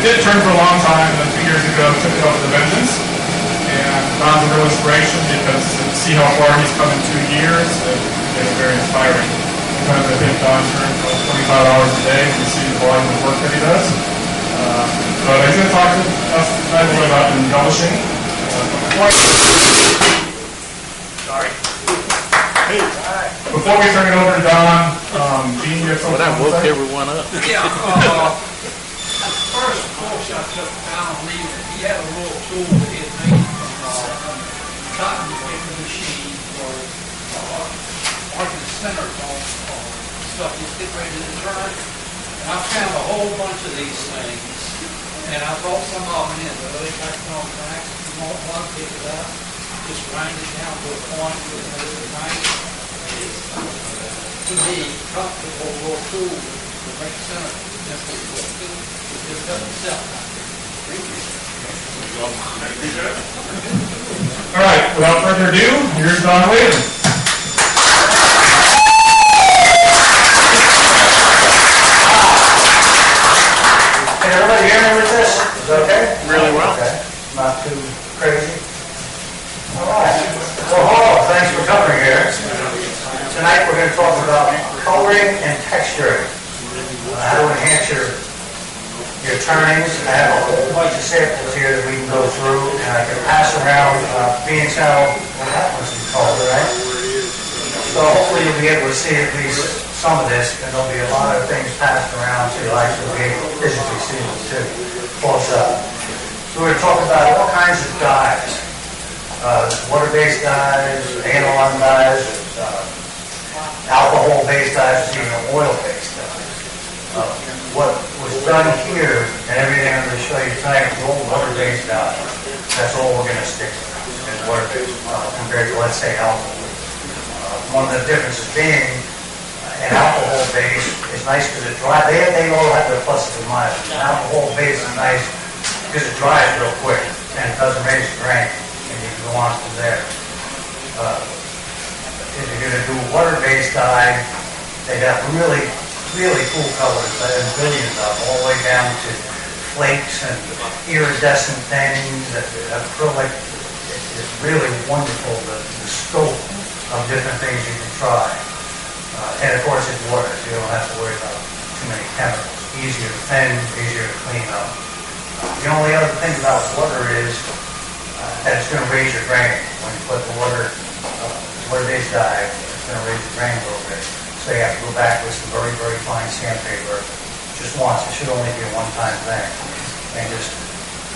did turn for a long time, and then 2 years ago took it over to Vengeance. And Don's a real inspiration because to see how far he's come in 2 years, it's very inspiring. Sometimes I think Don turns 25 hours a day when you see the volume of work that he does. But he's going to talk to us tonight a little bit about embellishing. Sorry. Hey. Before we turn it over to Don, Gene, you have something to say? Well, that woke everyone up. Yeah. At the first course I took Don Leydens, he had a little tool that he had made from cotton picking machine for marking the centers on stuff he's getting ready to turn. And I found a whole bunch of these things, and I brought some of them in, but they got on tracks. If you want one, pick it up. Just grind it down to a point with another knife. To me, comfortable little tool to make center. That's what it just doesn't sell. All right, without further ado, here's Don Leydens. Can everybody hear me with this? Is that okay? Really well. Okay. Not too crazy. All right. Well, thanks for coming here. Tonight we're going to talk about coloring and texturing. How to enhance your turnings. I have a whole bunch of samples here that we can go through, and I can pass around being how that was called, right? So hopefully you'll be able to see at least some of this, and there'll be a lot of things passed around so you'll actually be able to physically see them too, close up. So we're going to talk about all kinds of dyes. Water-based dyes, aniline dyes, alcohol-based dyes, even oil-based dyes. What was done here, and everything I'm going to show you tonight, is all water-based dyes. That's all we're going to stick to, is water-based, compared to, let's say, alcohol. One of the differences being, an alcohol-based is nice because it dries. They all have their pluses and minuses. An alcohol-based is nice because it dries real quick, and it doesn't raise the grain, and you can go on from there. If you're going to do a water-based dye, they got really, really cool colors. There's billions of them, all the way down to flakes and iridescent things. Acrylic. It's really wonderful, the scope of different things you can try. And of course it's water, so you don't have to worry about too many chemicals. Easier to thin, easier to clean up. The only other thing about water is that it's going to raise your grain. When you put the water-based dye, it's going to raise your grain a little bit. So you have to go back with some very, very fine sandpaper just once. It should only be a one-time thing. And just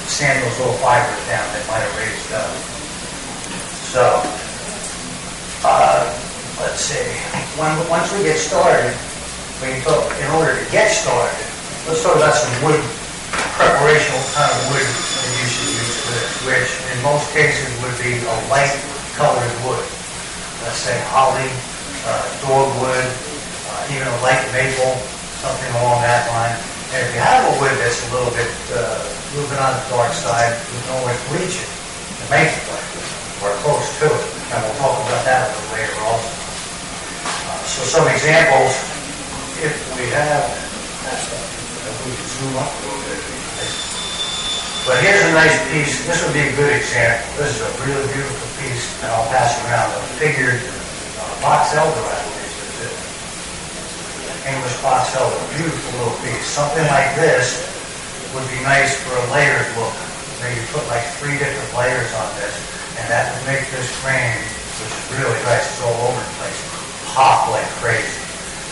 sand those little fibers down that might have raised up. So, let's see. Once we get started, in order to get started, let's talk about some wood preparation, what kind of wood that you should use for this, which in most cases would be a light colored wood. Let's say holly, dogwood, even a light maple, something along that line. And if you have a wood that's a little bit on the dark side, you can always bleach it to make it light, or close to it. And we'll talk about that a little later also. So some examples, if we have, if we can zoom up a little bit. But here's a nice piece. This would be a good example. This is a really beautiful piece, and I'll pass it around. A figured box elder, I believe is it. English box elder, beautiful little piece. Something like this would be nice for a layered look. Maybe put like 3 different layers on this, and that would make this frame, which is really nice, it's all over the place, pop like crazy.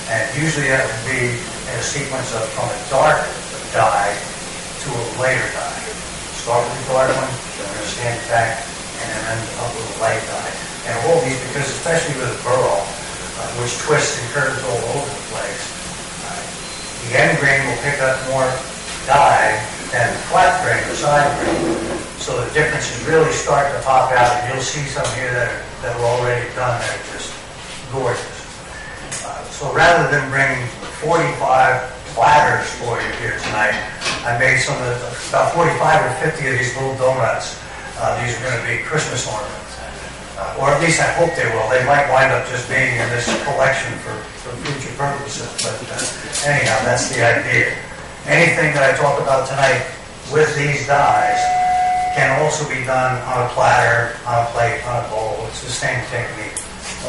And usually that would be in a sequence of from a dark dye to a later dye. Start with the dark one, then we're going to stand it back, and then end up with a light dye. And all these, because especially with a burl, which twists and curves all over the place, the end grain will pick up more dye than the flat grain, the side grain. So the differences really start to pop out, and you'll see some here that are already done that are just gorgeous. So rather than bring 45 platters for you here tonight, I made about 45 or 50 of these little donuts. These are going to be Christmas ornaments. Or at least I hope they will. They might wind up just being in this collection for future purposes. But anyhow, that's the idea. Anything that I talk about tonight with these dyes can also be done on a platter, on a plate, on a bowl. It's the same technique,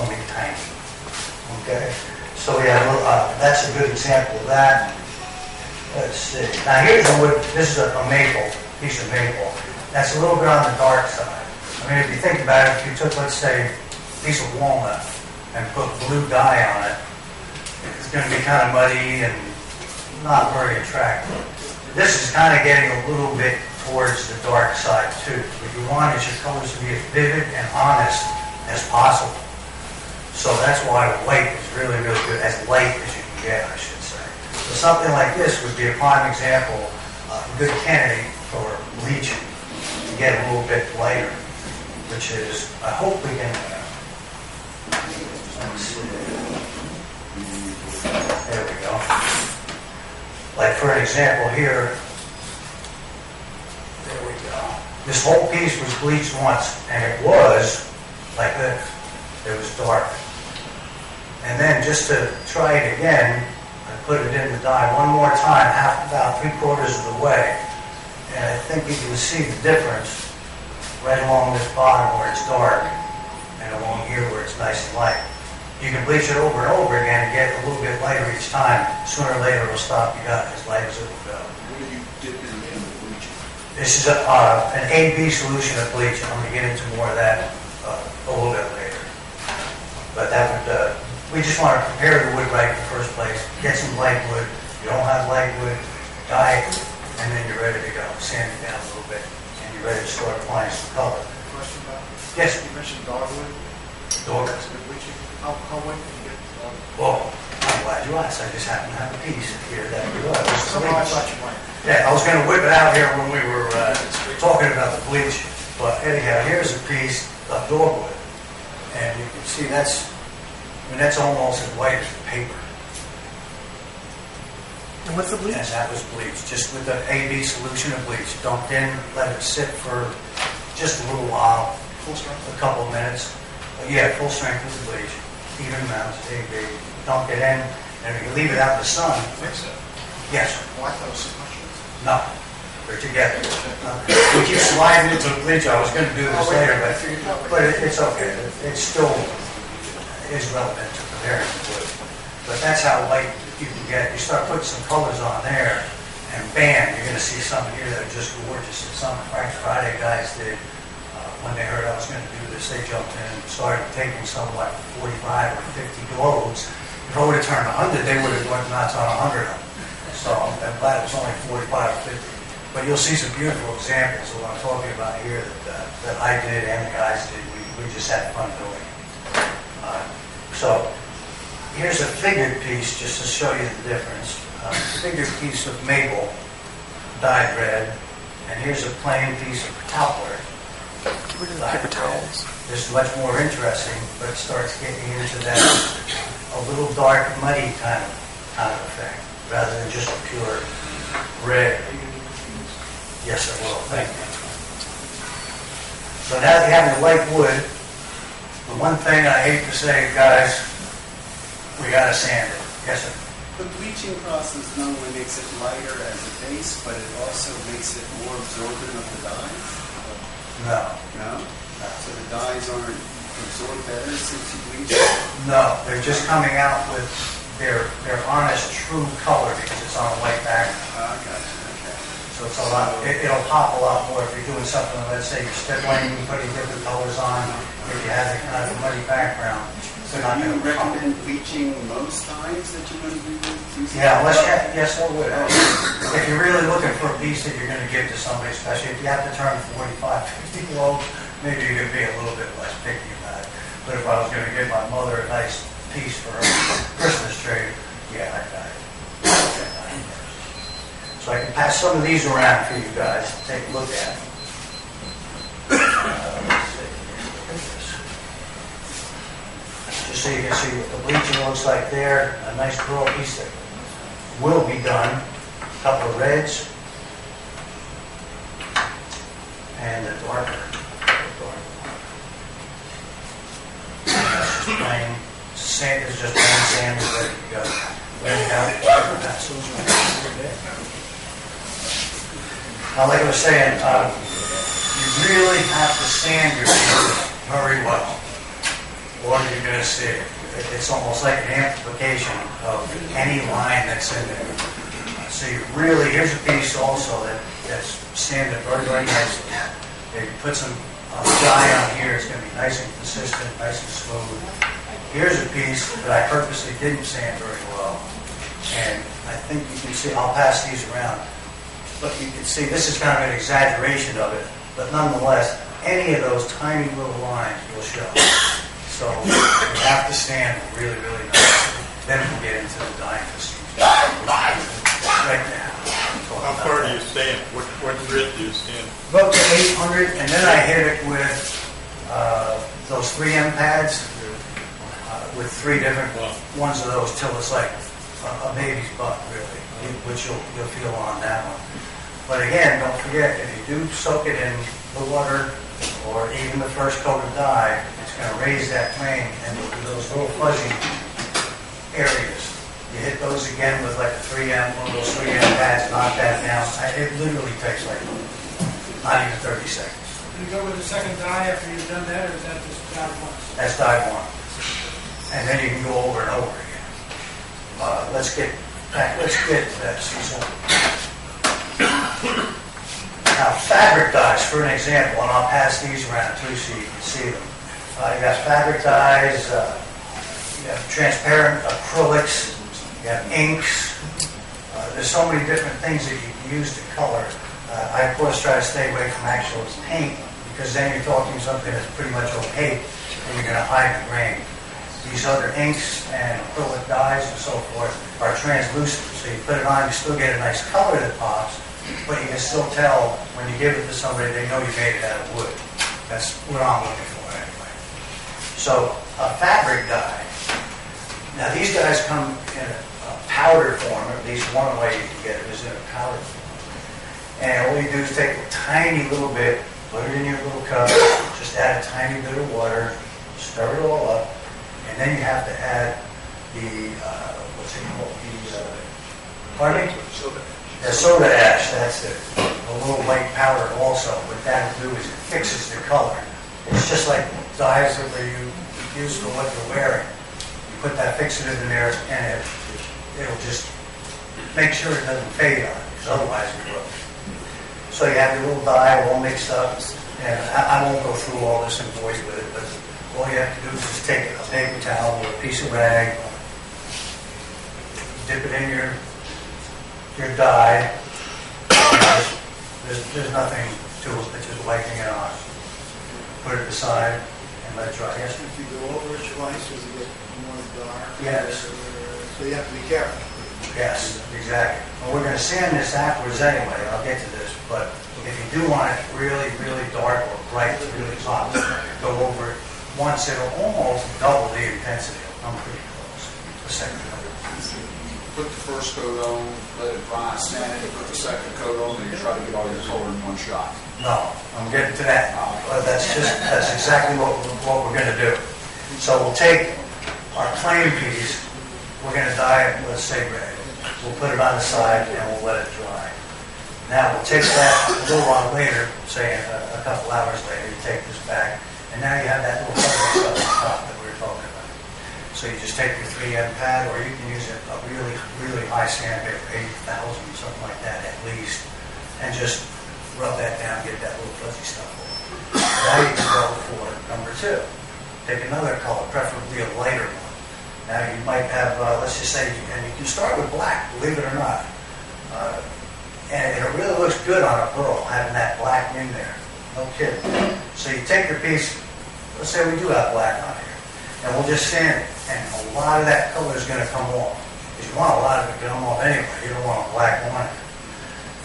only tiny. Okay? So yeah, that's a good example of that. Let's see. Now here's a wood, this is a maple, piece of maple. That's a little bit on the dark side. I mean, if you think about it, if you took, let's say, a piece of walnut and put blue dye on it, it's going to be kind of muddy and not very attractive. This is kind of getting a little bit towards the dark side too. What you want is your colors to be as vivid and honest as possible. So that's why white is really, really good, as light as you can get, I should say. So something like this would be a prime example of a good candidate for bleaching to get a little bit lighter, which is, I hope we can, let's see. There we go. Like for an example here, there we go. This whole piece was bleached once, and it was like this. It was dark. And then just to try it again, I put it in the dye one more time, about 3/4 of the way. And I think you can see the difference right along this bottom where it's dark and along here where it's nice and light. You can bleach it over and over again and get a little bit lighter each time. Sooner or later it'll stop. You got as light as it will go. What do you dip in the bleaching? This is an AB solution of bleach. I'm going to get into more of that a little bit later. But that would, we just want to prepare the wood right in the first place. Get some light wood. If you don't have light wood, dye it, and then you're ready to go. Sand it down a little bit, and you're ready to start applying some color. Question about it? Yes? You mentioned dogwood. Dogwood. That's good bleaching. How white can you get dogwood? Well, I'm glad you asked. I just happen to have a piece here that we love. Somehow I thought you might. Yeah, I was going to whip it out here when we were talking about the bleach. But anyhow, here's a piece of dogwood. And you can see that's almost as white as the paper. And what's the bleach? And that was bleach, just with the AB solution of bleach. Dumped in, let it sit for just a little while, Full strength? a couple of minutes. Yeah, full strength with the bleach, even amounts of AB. Dump it in, and if you leave it out in the sun, Mix it. yes, Oh, I thought it was sequential. no, they're together. We keep sliding into the bleach. I was going to do this later, but it's okay. It still is relevant to preparing the wood. But that's how light you can get. You start putting some colors on there, and bam, you're going to see something here that are just gorgeous. And some Frank Friday guys did. When they heard I was going to do this, they jumped in and started taking some like 45 or 50 globes. If I would have turned 100, they would have went nuts on 100 of them. So I'm glad it was only 45 or 50. But you'll see some beautiful examples of what I'm talking about here that I did and the guys did. We just had fun doing it. So here's a figured piece just to show you the difference. Figured piece of maple dyed red, and here's a plain piece of talc. Get rid of the paper towels. This is much more interesting, but it starts getting into that a little dark, muddy kind of effect, rather than just a pure red. Yes, I will. Thank you. So now that you have the light wood, the one thing I hate to say, guys, we got to sand it. Yes, sir. The bleaching process not only makes it lighter as a base, but it also makes it more absorbent of the dyes. No. No? So the dyes aren't absorbed better since you bleach? No, they're just coming out with their honest, true color because it's on a white background. Gotcha. Okay. So it's a lot. It'll pop a lot more if you're doing something. Let's say you're stippling, putting different colors on. If you have a kind of a muddy background, they're not Do you going to pop. recommend bleaching most times that you're going to be using? Yeah, unless you have, yes, I would. If you're really looking for a piece that you're going to give to somebody, especially if you have to turn 45, 50 globes, maybe you could be a little bit less picky about it. But if I was going to give my mother a nice piece for her Christmas tree, yeah, I'd buy it. So I can pass some of these around for you guys to take a look at. Let's see. Look at this. Just so you can see what the bleaching looks like there. A nice curl piece that will be done. A couple of reds. And a darker. That's just plain sand. It's just plain sand is ready to go. Ready to go. That's those ones right there. Now, like I was saying, you really have to sand your piece very well, or you're going to see it. It's almost like an amplification of any line that's in there. So you really, here's a piece also that's sanded very, very nicely. If you put some dye on here, it's going to be nice and consistent, nice and smooth. Here's a piece that I purposely didn't sand very well. And I think you can see, I'll pass these around. But you can see, this is kind of an exaggeration of it. But nonetheless, any of those tiny little lines will show. So you have to sand really, really nice. Then we'll get into the dyeing procedure. Right now. How far do you stand? What grit do you stand? About to 800, and then I hit it with those 3M pads with 3 different ones of those till it's like a baby's butt, really, which you'll feel on that one. But again, don't forget, if you do soak it in the water or even the first coat of dye, it's going to raise that flame, and those little fuzzy areas. You hit those again with like a 3M, one of those 3M pads, knock that down. It literally takes like not even 30 seconds. Do you go with the second dye after you've done that, or is that just dye once? That's dye 1. And then you can go over and over again. Let's get to that season. Now, fabric dyes, for an example, and I'll pass these around too so you can see them. You got fabric dyes, you have transparent acrylics, you have inks. There's so many different things that you can use to color. I, of course, try to stay away from actual paint because then you're talking something that's pretty much opaque and you're going to hide the grain. These other inks and acrylic dyes and so forth are translucent, so you put it on, you still get a nice color that pops, but you can still tell when you give it to somebody, they know you made it out of wood. That's what I'm looking for anyway. So a fabric dye. Now these guys come in a powder form, or at least one way you can get it is in a powder form. And all you do is take a tiny little bit, put it in your little cup, just add a tiny bit of water, stir it all up, and then you have to add the, what's it called? Pardon me? The soda ash, that's it. A little white powder also. What that will do is it fixes the color. It's just like dyes that you use for what you're wearing. You put that fixative in there and it'll just make sure it doesn't fade on it, because otherwise it will. So you have your little dye all mixed up, and I won't go through all this and bore you with it, but all you have to do is just take a paper towel or a piece of rag, dip it in your dye. There's nothing to it but just wiping it on. Put it aside and let it dry. Yes? If you go over it twice, does it get more dark? Yes. So you have to be careful. Yes, exactly. Well, we're going to sand this afterwards anyway. I'll get to this. But if you do want it really, really dark or bright, really hot, go over it once. It'll almost double the intensity. I'm pretty close. A second coat. Put the first coat on, let it dry, sand it, put the second coat on, and you try to get all your color in one shot. No, I'm getting to that. But that's exactly what we're going to do. So we'll take our plain piece. We're going to dye it, let's say red. We'll put it on the side and we'll let it dry. Now we'll take that a little while later, say a couple hours later, you take this back, and now you have that little fuzzy stuff on top that we were talking about. So you just take your 3M pad, or you can use a really, really high sandpaper, 80,000, something like that at least, and just rub that down, get that little fuzzy stuff off. Now you can go for number 2. Take another color, preferably a lighter one. Now you might have, let's just say, and you can start with black, believe it or not. And it really looks good on a pearl, having that black in there. No kidding. So you take your piece, let's say we do have black on here, and we'll just sand it. And a lot of that color is going to come off. Because you want a lot of it to come off anyway. You don't want a black on it.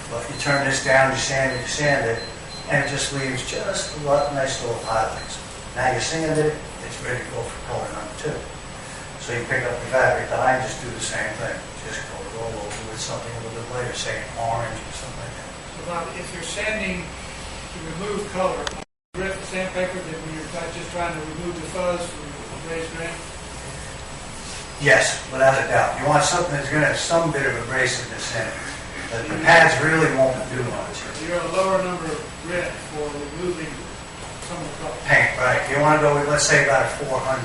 But you turn this down, you sand it, and it just leaves just a lot nice little highlights. Now you sanded it, it's ready to go for color number 2. So you pick up the fabric dye and just do the same thing. Just go roll over with something a little bit later, say an orange or something like that. So now, if you're sanding to remove color, grip the sandpaper that when you're just trying to remove the fuzz from the raised grain? Yes, without a doubt. You want something that's going to have some bit of abrasiveness in it. The pads really won't do much. You're a lower number of grit for removing some of the color. Paint, right. You want to go with, let's say, about 400.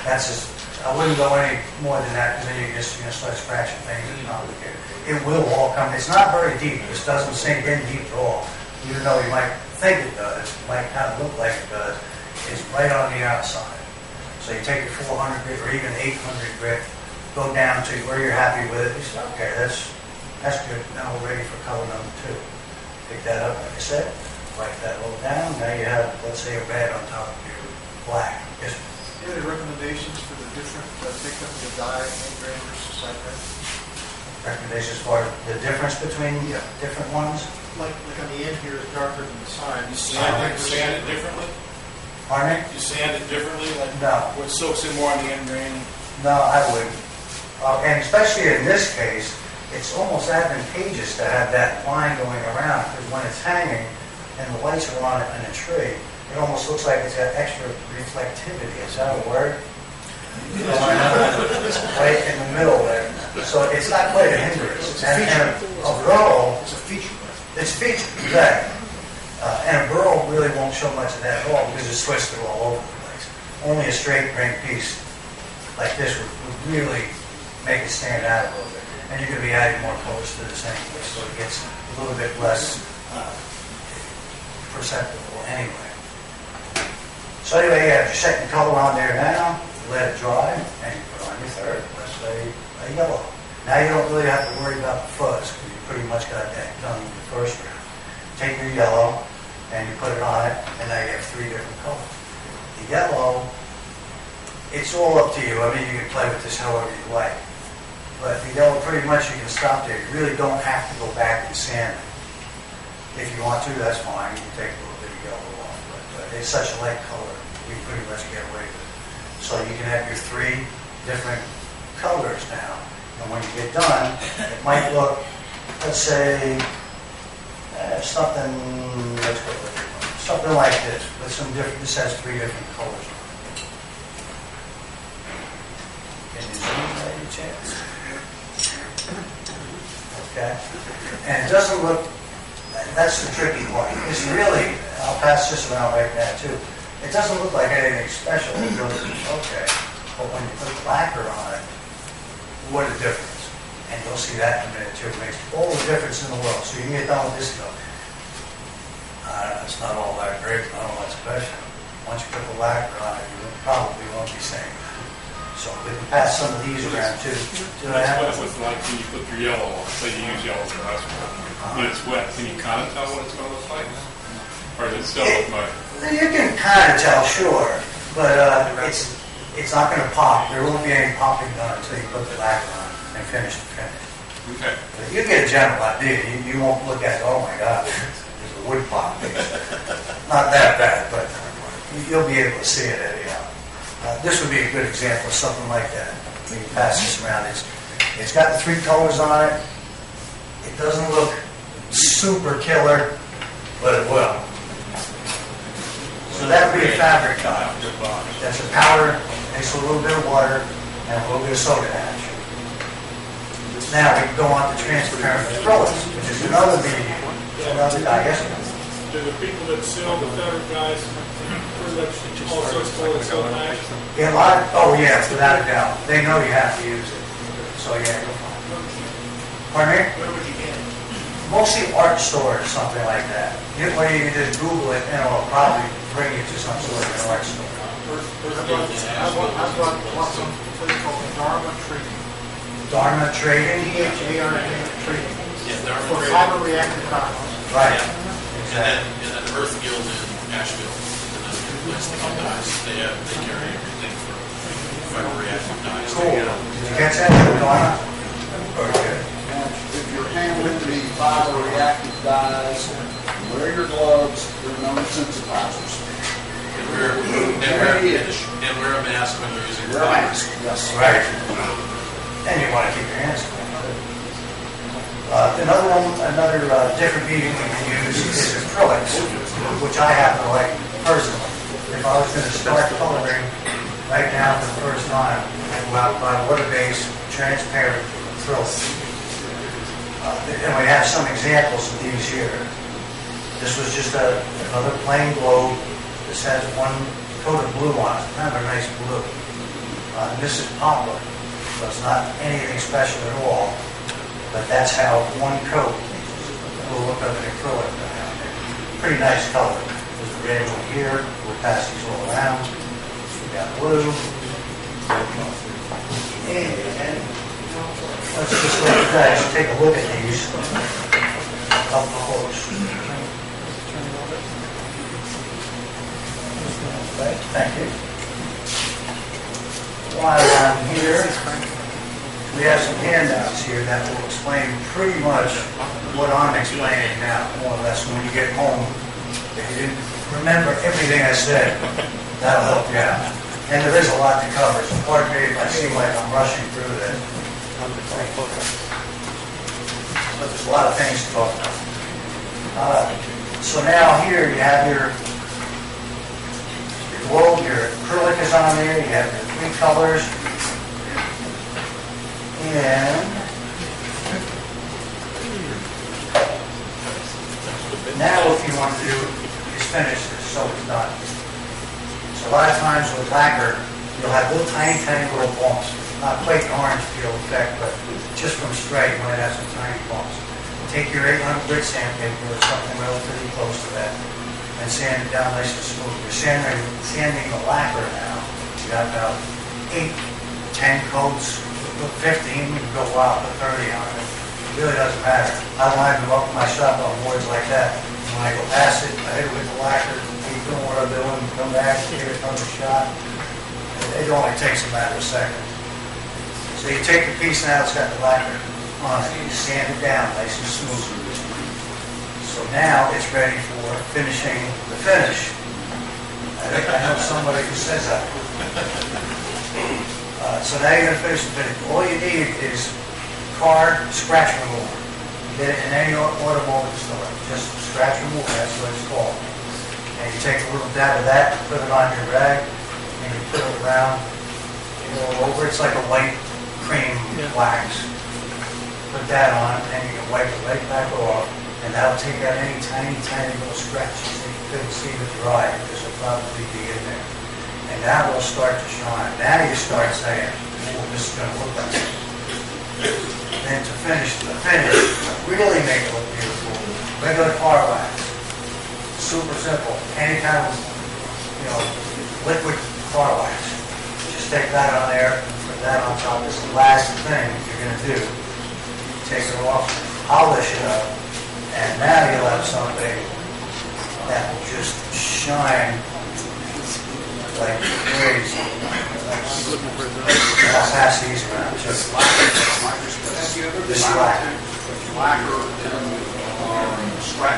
That's just, I wouldn't go any more than that because then you're just going to start scratching things. It's complicated. It will all come. It's not very deep. This doesn't sink in deep at all. Even though you might think it does, it might kind of look like it does. It's right on the outside. So you take your 400 grit or even 800 grit, go down to where you're happy with it. You say, okay, that's good. Now we're ready for color number 2. Pick that up, like I said, wipe that little down. Now you have, let's say, a red on top of your black. Yes. Do you have any recommendations for the different pickup, the dye, and grain versus like that? Recommendations for the difference between different ones? Like on the end here is darker than the side. You sand it differently? Pardon me? You sand it differently? Like No. what soaks in more on the end grain? No, I wouldn't. And especially in this case, it's almost advantageous to have that line going around because when it's hanging and the lights are on it in a tree, it almost looks like it's got extra reflectivity. Is that a word? Right in the middle there. So it's not quite a hindrance. And a burl, It's a feature. it's featured, exactly. And a burl really won't show much of that at all because it's twisted all over the place. Only a straight grain piece like this would really make it stand out a little bit. And you're going to be adding more colors to this anyway, so it gets a little bit less perceptible anyway. So anyway, you have your second color on there now. You let it dry, and you put on your third. Let's say a yellow. Now you don't really have to worry about the fuzz because you pretty much got that done in the first round. Take your yellow, and you put it on it, and now you have 3 different colors. The yellow, it's all up to you. I mean, you can play with this however you like. But the yellow, pretty much you can stop there. You really don't have to go back and sand it. If you want to, that's fine. You can take a little bit of yellow off. But it's such a light color, you can pretty much get away with it. So you can have your 3 different colors now. And when you get done, it might look, let's say, something, let's go with it. Something like this, with some different, this has 3 different colors on it. Can you zoom by any chance? Okay. And it doesn't look, that's the tricky part. It's really, I'll pass this around right now too. It doesn't look like anything special. It goes, okay. But when you put lacquer on it, what a difference. And you'll see that in a minute too. It makes all the difference in the world. So you can get done with this stuff. It's not all that great, not all that special. Once you put the lacquer on it, you probably won't be saying that. So we can pass some of these around too. That's what it was like when you put your yellow on. Say you use yellow for us. When it's wet, can you kind of tell what it's going to look like? Or does it still look like? You can kind of tell, sure. But it's not going to pop. There won't be any popping done until you put the lacquer on and finish the finish. Okay. But you get a general idea. You won't look at it, oh my God, there's a wood pop. Not that bad, but you'll be able to see it anyhow. This would be a good example of something like that. When you pass this around, it's got the 3 colors on it. It doesn't look super killer, but it will. So that would be a fabric dye. That's a powder, mixed with a little bit of water, and a little bit of soda ash. Now we can go on to transparent acrylics, which is another medium, another dye. Yes, Do the people that sell the fabric dyes pretty much also store it so much? yeah, without a doubt. They know you have to use it. So yeah, go on. Pardon me? Where would you get it? Mostly art stores, something like that. Or you can just Google it and it'll probably bring you to some sort of an art store. I bought some place called Dharma Trading. Dharma Trading? DHARMA Trading. Yeah, Dharma For Trading. fiber reactive cotton. Right. And then Earth Guild in Asheville. And then place they call dyes. They carry everything for fiber reactive dyes. Cool. Did you catch that, Dharma? Very good. If you're handling the fiber reactive dyes, wear your gloves, they're known sensitizers. And wear a mask when you're using Wear a mask, yes. Right. And you want to keep your hands clean. Another different medium we can use is acrylics, which I happen to like personally. If I was going to start coloring right now for the first time, I'd go out and buy water-based, transparent acrylic. And we have some examples of these here. This was just another plain globe. This has one coat of blue on it, kind of a nice blue. This is poplar, so it's not anything special at all, but that's how one coat will look up an acrylic. Pretty nice color. There's a red one here. We'll pass these all around. We got blue. And let's just let you guys take a look at these up close. Okay, thank you. While I'm here, we have some handouts here that will explain pretty much what I'm explaining now, more or less. When you get home, if you didn't remember everything I said, that'll help you out. And there is a lot to cover, so pardon me if I seem like I'm rushing through this. But there's a lot of things to talk about. So now here you have your globe, your acrylic is on there, you have your 3 colors. And now what you want to do is finish this so it's done. So a lot of times with lacquer, you'll have little tiny little bumps. Not quite an orange peel effect, but just from straight, you might have some tiny bumps. Take your 800 grit sandpaper or something relatively close to that and sand it down nice and smooth. You're sanding the lacquer now. You got about 8, 10 coats. Put 15, we can go wild, put 30 on it. It really doesn't matter. I don't have to go up to my shop on boards like that. When I go past it, I hit it with the lacquer, keep doing what I'm doing, come back, give it another shot. It only takes a matter of seconds. So you take the piece now, it's got the lacquer on it, you sand it down nice and smooth. So now it's ready for finishing the finish. I think I know somebody who says that. So now you're going to finish the finish. All you need is card scratch remover. You get it in any automotive store. Just scratch remover, that's what it's called. And you take a little dab of that, put it on your rag, and you put it around all over. It's like a white cream wax. Put that on, and you can wipe it right back off, and that'll take out any tiny little scratches that you couldn't see to dry, because it'll probably be in there. And now it'll start to shine. Now you start saying, oh, this is going to look like this. Then to finish the finish, really make it look beautiful, regular car wax. Super simple. Any kind of, liquid car wax. Just take that on there, put that on top. This is the last thing you're going to do. Take it off, polish it up, and now you'll have something that will just shine like crazy. I'll pass these around. Just this lacquer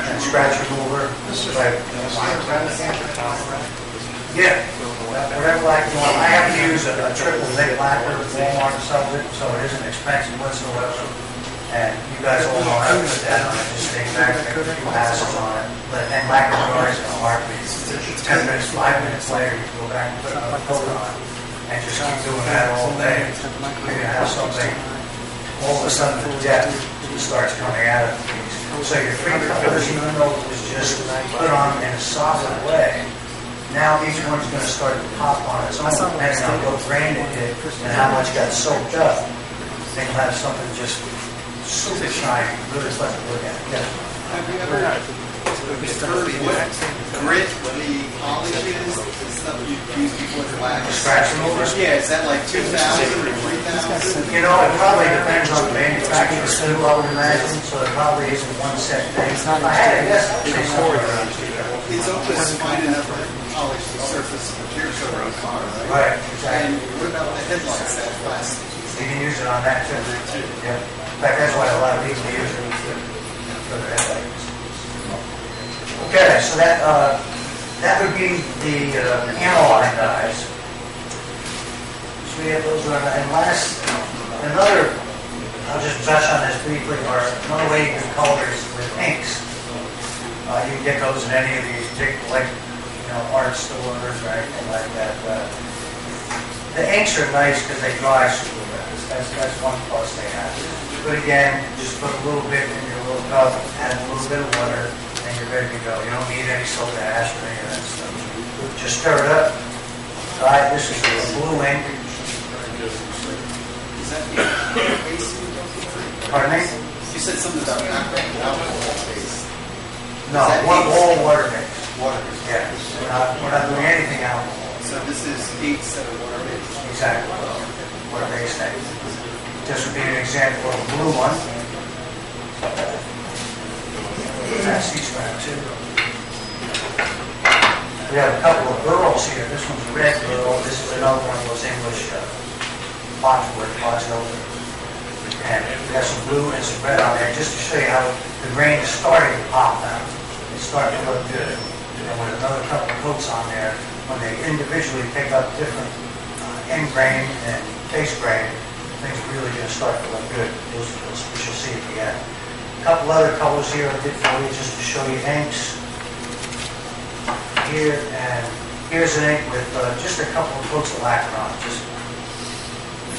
and scratch remover. Right. Yeah, whatever lacquer you want. I have to use a triple layer lacquer. Walmart sells it, so it isn't expensive whatsoever. And you guys all know how to put that on it. Just take back, make a few passes on it. And lacquer dries in a heartbeat. 10 minutes, 5 minutes later, you can go back and put another coat on. And just keep doing that all day. You're going to have something, all of a sudden the depth starts coming out of the piece. So your 3 colors, even though it was just put on in a solid way, now each one's going to start to pop on its own, depending on what grain it did and how much got soaked up. Then you'll have something just super shiny, really fun to look at. Yeah. Have you ever heard what grit the polish is? The stuff you use before the wax? Scratch remover? Yeah, is that like 2,000 or 3,000? It probably depends on the manufacturer too, I would imagine, so it probably isn't one set thing. I had a guess, I'd say somewhere around 2,000. It's always fine enough to polish the surface of the clear coat on a car, right? Right, exactly. And what about the headlights, that plastic? You can use it on that too. Yeah. In fact, that's why a lot of people use it for their headlights. Okay, so that would be the analog dyes. So we have those on, and last, I'll just touch on this briefly, or another way you can color is with inks. You can get those in any of these big, art stores or anything like that. The inks are nice because they dry super fast. That's one plus they have. But again, just put a little bit in your little cup, add a little bit of water, and you're ready to go. You don't need any soda ash or any of that stuff. Just stir it up. All right, this is the blue ink. Is that the base? Pardon me? You said something about alcohol base. No, all water based. Water. Yeah, we're not doing anything alcohol. So this is 8 set of water base. Exactly. Water based thing. This would be an example of a blue one. That's each one too. We have a couple of burls here. This one's a red burl. This is another one of those English boxwood, box open. And we have some blue and some red on there just to show you how the grain is starting to pop now. It's starting to look good. And with another couple of coats on there, when they individually pick up different end grain and face grain, things are really going to start to look good. We shall see at the end. A couple other colors here I did for you just to show you inks. Here, and here's an ink with just a couple of coats of lacquer on it, just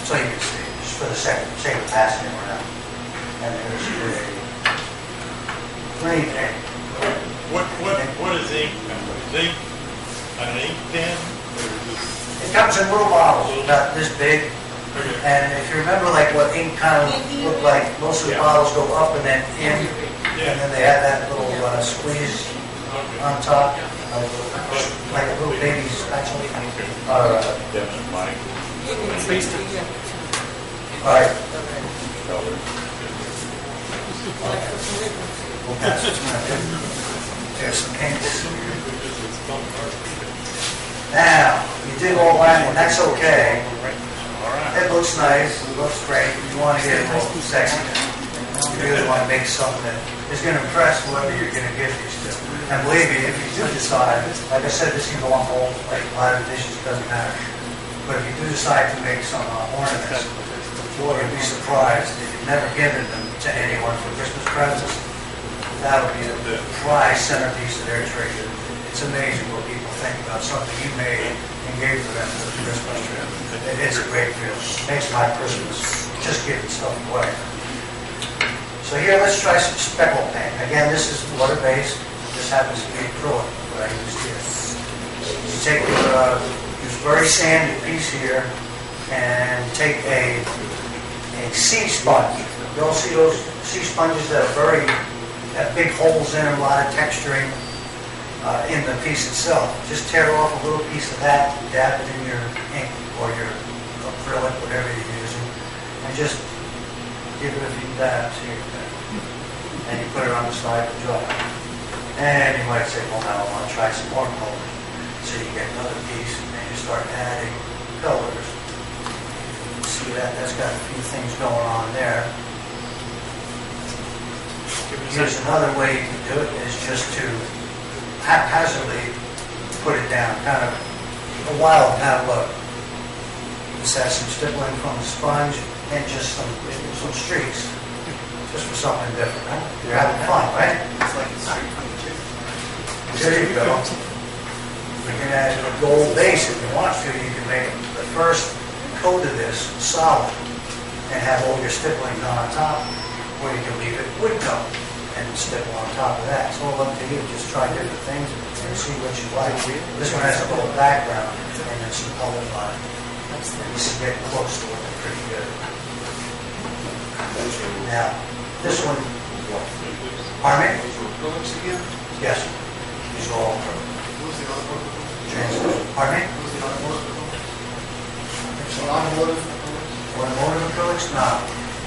so you can see, just for the sake of passing it around. And there's a green ink. What is ink? Is ink an ink pen? Or is this... It comes in little bottles, about this big. And if you remember like what ink kind of looked like, most of the bottles go up and then in, and then they have that little squeeze on top. Like a little baby's actually. All right. We'll pass this one. There's some inks. Now, you did all that, and that's okay. It looks nice, it looks great. You want to get it a little sexy. You really want to make something that is going to impress whoever you're going to give these to. And believe me, if you do decide, like I said, this can go on whole, like a lot of dishes, doesn't matter. But if you do decide to make some ornaments, you'll be surprised if you've never given them to anyone for Christmas presents. That'll be the prize centerpiece of their tree. It's amazing what people think about something you made and gave to them for the Christmas tree. It is a great deal. It makes my Christmas just giving stuff away. So here, let's try some speckle paint. Again, this is water-based. This happens to be acrylic, what I used here. You take your very sandy piece here and take a sea sponge. You'll see those sea sponges that are have big holes in them, a lot of texturing in the piece itself. Just tear off a little piece of that, dab it in your ink or your acrylic, whatever you're using, and just give it a few dabs here. And you put it on the side to dry. And you might say, well, now I want to try some more colors. So you get another piece and you start adding colors. See that? That's got a few things going on there. Here's another way you can do it, is just to haphazardly put it down, kind of a wild kind of look. Just add some stippling from the sponge and just some streaks, just for something different, right? You're having fun, right? It's like a street from the chicken. There you go. You can add a gold base if you want to. You can make the first coat of this solid and have all your stippling done on top, or you can leave it wood tone and stipple on top of that. It's all up to you. Just try different things and see what you like. This one has a little background and then some color on it. And this is getting close to looking pretty good. Now, this one, pardon me? Acrylics again? Yes. These are all Who's the other one? translucent. Pardon me? Who's the other one? Automotive acrylics? Automotive acrylics? No.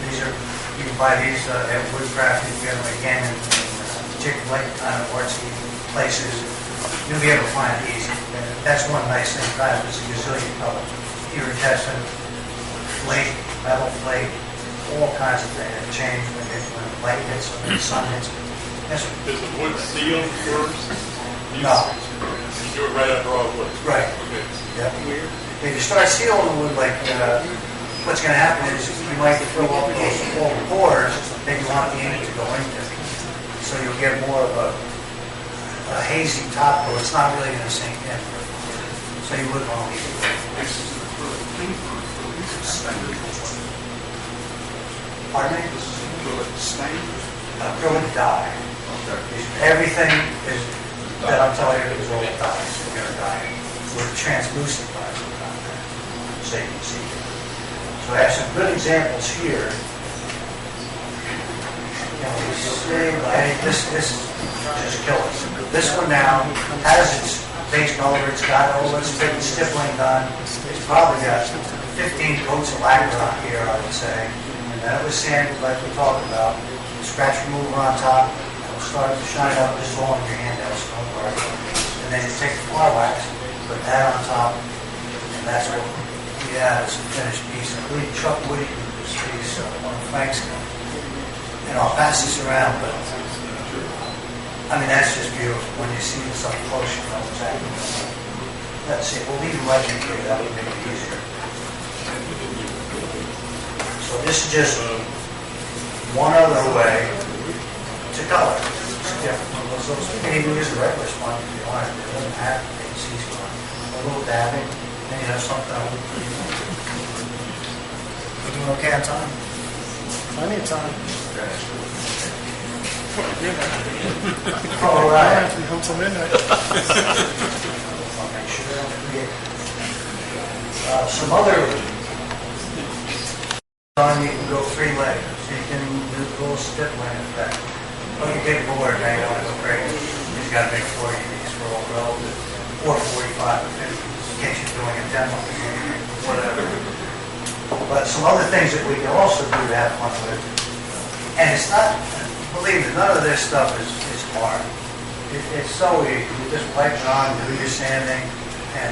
These are, you can buy these at Woodcraft. You can get them again in particular kind of artsy places. You'll be able to find it easy. And that's one nice thing about it. It's a gazillion colors. Iridescent, flake, metal flake, all kinds of things that change when the light hits them and the sun hits them. Yes, sir. Does the wood seal first? No. You do it right after all the wood? Right. Okay. Yeah. If you start sealing the wood, like what's going to happen is you might fill up all the pores that you want the ink to go into. So you'll get more of a hazy top, but it's not really going to sink in. So you wouldn't want to leave it. Pardon me? Acrylic stain? Acrylic dye. Everything is, that I'm telling you is all dyes. We're going to dye it with translucent dyes on there, so you can see it. So I have some good examples here. This just killers. This one now has its base color. It's got all its stippling done. It's probably got 15 coats of lacquer on here, I would say. And then it was sanded like we talked about. Scratch remover on top. It'll start to shine up. This is all in your handouts, don't worry. And then you take the floor wax, put that on top, and that's what we have as a finished piece. I believe Chuck Woody did this piece on Frank's. And I'll pass this around, but I mean, that's just beautiful. When you see this up close, you know exactly. Let's see, we'll leave them right in here. That would make it easier. So this is just one other way to color. It's different. So you can even use the regular sponge if you want. It doesn't have to be seasoned. A little dabbing, and you have something. We're doing okay on time? Plenty of time. All right. I have to be home till midnight. I'll make sure I don't forget. Some other on you can go 3 layers. So you can do a little stippling effect. When you get bored, now you don't want to go crazy. You just got to make 40 of these for all relative, or 45 or 50, in case you're doing a demo, whatever. But some other things that we can also do to have fun with, and it's not, believe me, none of this stuff is hard. It's so easy. You just wipe it on, do your sanding, and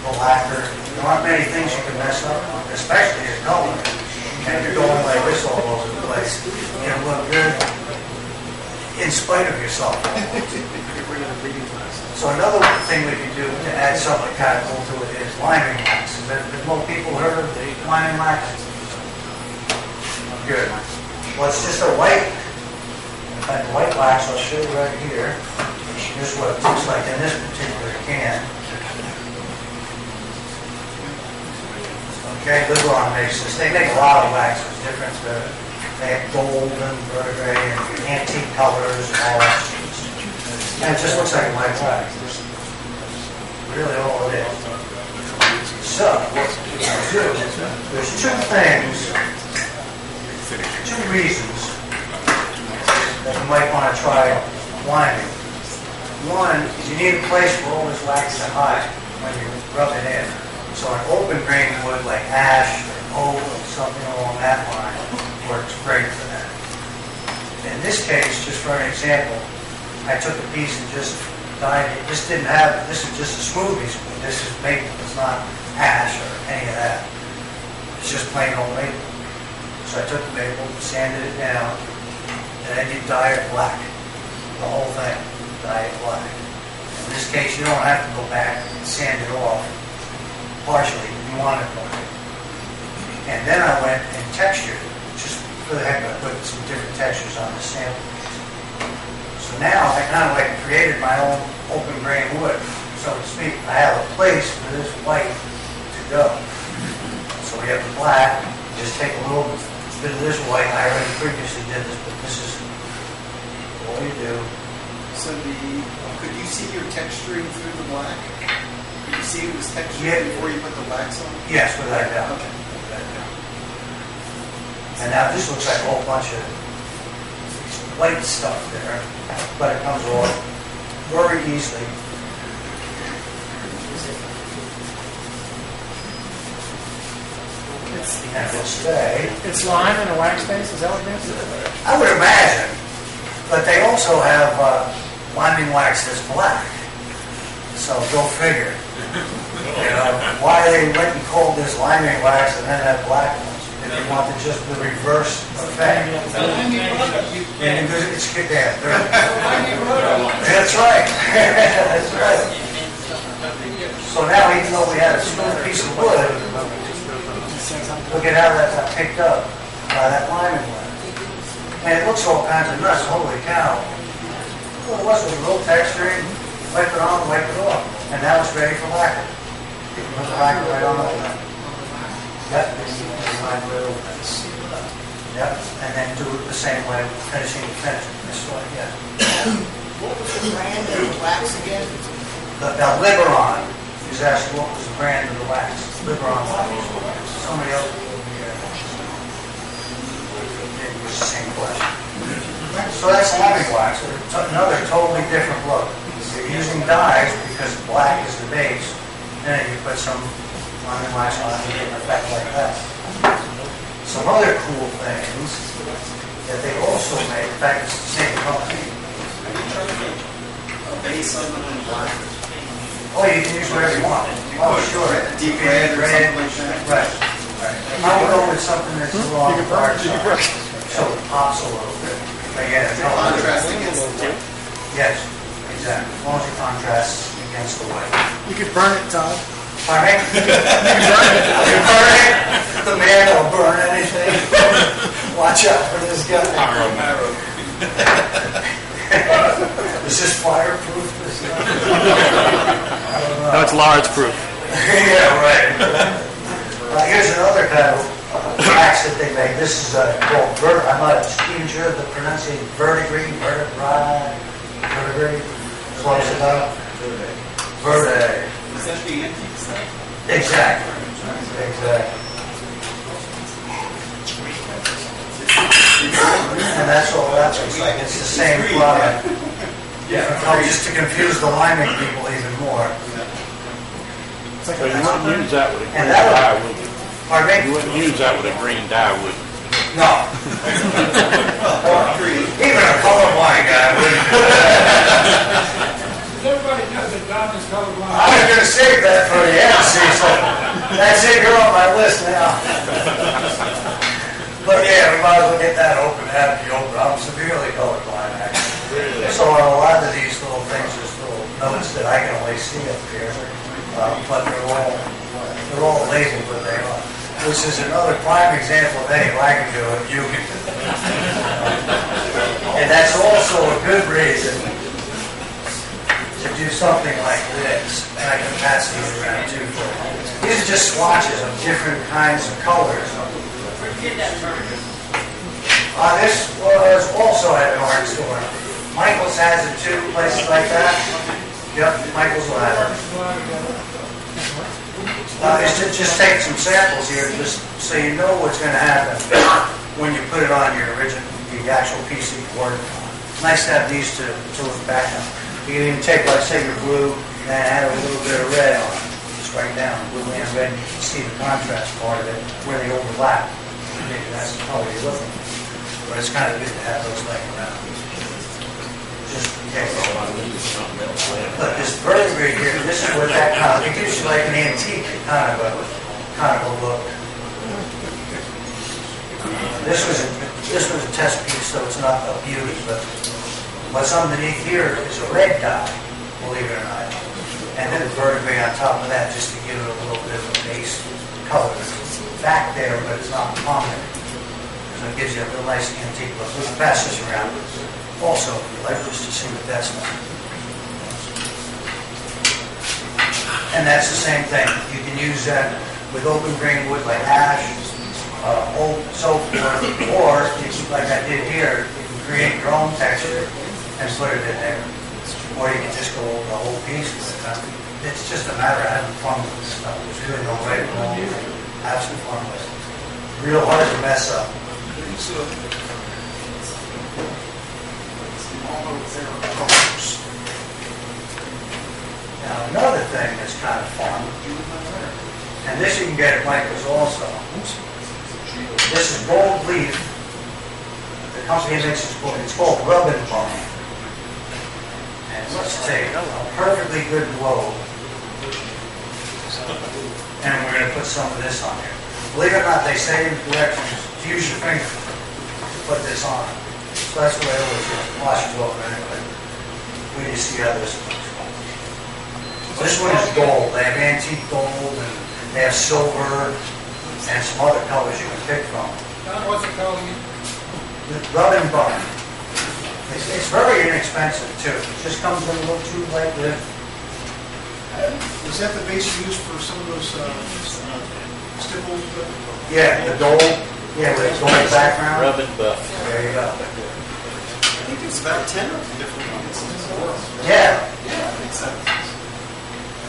the lacquer. There aren't many things you can mess up on, especially your color. And you're going like this all over the place. It'll look good in spite of yourself. So another thing we can do to add something kind of cool to it is liming wax. Have most people heard of liming wax? Good. Well, it's just a white, in fact, white wax, I'll show you right here. This is what it looks like in this particular can. Okay, Libron makes this. They make a lot of waxes, different. They have gold and verdigris and antique colors and all that. And it just looks like a white wax. Really all it is. So, what we do, there's 2 things, 2 reasons that you might want to try liming. One is you need a place for all this wax to hide when you rub it in. So an open grain wood like ash or oak or something along that line works great for that. In this case, just for an example, I took a piece and just dyed it. This didn't have, this is just a smooth piece. This is maple. It's not ash or any of that. It's just plain old maple. So I took the maple, sanded it down, and then you dye it black. The whole thing, dye it black. In this case, you don't have to go back and sand it off. Partially, you want it black. And then I went and textured it, just for the heck of it, put some different textures on the sample. So now I kind of like created my own open grain wood, so to speak. I have a place for this white to go. So we have the black, just take a little bit of this white. I already previously did this, but this is what we do. So could you see your texturing through the black? Could you see it was textured before you put the wax on? Yes, without doubt. Okay. And now this looks like a whole bunch of white stuff there, but it comes off very easily. And it'll stay. It's lime in a wax base, is that what it is? I would imagine, but they also have liming wax that's black. So go figure. You know, why they went and called this liming wax and then have black ones? If you wanted just the reverse effect. And it's good there. That's right. That's right. So now, even though we had a smooth piece of wood, look at how that got picked up by that liming wax. And it looks all kinds of nuts. Holy cow. Well, it was a little texturing. Wipe it on, wipe it off. And now it's ready for lacquer. You can put the lacquer right on over that. Yep, this is my little. Yep, and then do it the same way, finishing the finish this way, yeah. What was the brand of the wax again? The Liberon is actually what was the brand of the wax. Liberon wax. Somebody else will be it was the same question. So that's having wax, another totally different look. You're using dyes because black is the base, and then you put some lemon wax on it to get an effect like that. Some other cool things that they also make, in fact it's the same company. A base on the black. Oh, you can use whatever you want. Oh, sure. Deep red or something like that. Right. I would go with something that's a little on the dark side, so it pops a little bit. But yeah, no, Contrast against the white. yes, exactly. As long as it contrasts against the white. You could burn it, Todd. Pardon me? You burn it? The man will burn anything. Watch out for this guy. Is this fireproof? No, it's large proof. Yeah, right. Here's another kind of wax that they make. This is called I'm not even sure of the pronunciation. Verdigris. Close it up. Verdigris. Is that the antique stuff? Exactly. And that's all that looks like. It's the same product. Different color, just to confuse the liming people even more. So you wouldn't use that with a green And that would- dye, would you? Pardon You me? wouldn't use that with a green dye, would you? No. Even a colorblind guy wouldn't. Everybody knows that Don is colorblind. I was going to save that for the end, see, so that's it, you're on my list now. But yeah, we might as well get that open, have it open. I'm severely colorblind, actually. So on a lot of these little things, there's little notes that I can only see up here, but they're all labeled what they are. Which is another prime example of, hey, if I can do it, you can do it. And that's also a good reason to do something like this. And I can pass these around too. These are just swatches of different kinds of colors. This was also at an art store. Michael's has it too, places like that. Yep, Michael's will have it. Just take some samples here, just so you know what's going to happen when you put it on your the actual piece that you're working on. It's nice to have these to look back on. You can even take, like, say, your blue and add a little bit of red on it. Just right down, blue and red. You can see the contrast part of it, where they overlap. Maybe that's the color you're looking for. But it's kind of good to have those laying around. Just in case. But this verdigris here, this is what that kind of, it gives you like an antique kind of a look. This was a test piece, so it's not a beauty, but what's underneath here is a red dye, believe it or not. And then the verdigris on top of that, just to give it a little bit of a base color. It's back there, but it's not prominent. So it gives you a real nice antique look. We'll pass this around. Also, if you like just to see what that's like. And that's the same thing. You can use that with open grain wood like ash, oak, so forth, or like I did here, you can create your own texture and put it in there. Or you can just go over the whole piece with it. It's just a matter of having fun with this stuff. There's really no right or wrong. Have some fun with it. Real hard to mess up. Now another thing that's kind of fun, and this you can get at Michael's also. This is gold leaf. The company makes it's called Rub and Bump. And let's take a perfectly good globe, and we're going to put some of this on here. Believe it or not, they say in directions, use your finger to put this on. So that's what I always do. Wash it over anyway. We just see how this looks. This one is gold. They have antique gold, and they have silver, and some other colors you can pick from. What's it called again? Rub and Bump. It's very inexpensive too. It just comes in a little tube like this. Is that the base you use for some of those stipples? Yeah, the gold. Yeah, with a gold background. Rub and buff. There you go. I think there's about 10 different ones. Yeah. Yeah, I think so.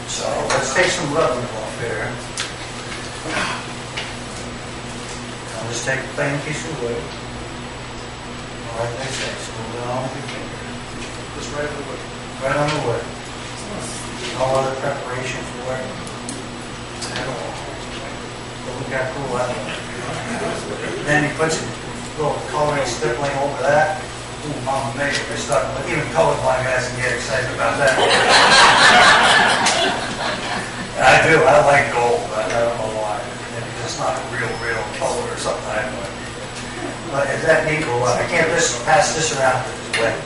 So let's take some rubbing off here. I'll just take a plain piece of wood. All right, like that. Smooth it on with your finger. Just right over the wood. Right on the wood. No other preparation for it at all. But we got cool out of it. Then he puts a little coloring stippling over that. Ooh, Mama made it. Even colorblind guys can get excited about that. I do. I like gold. I don't know why. Maybe it's not a real color or something. I don't know. But is that neat? Well, I can't just pass this around because it's wet.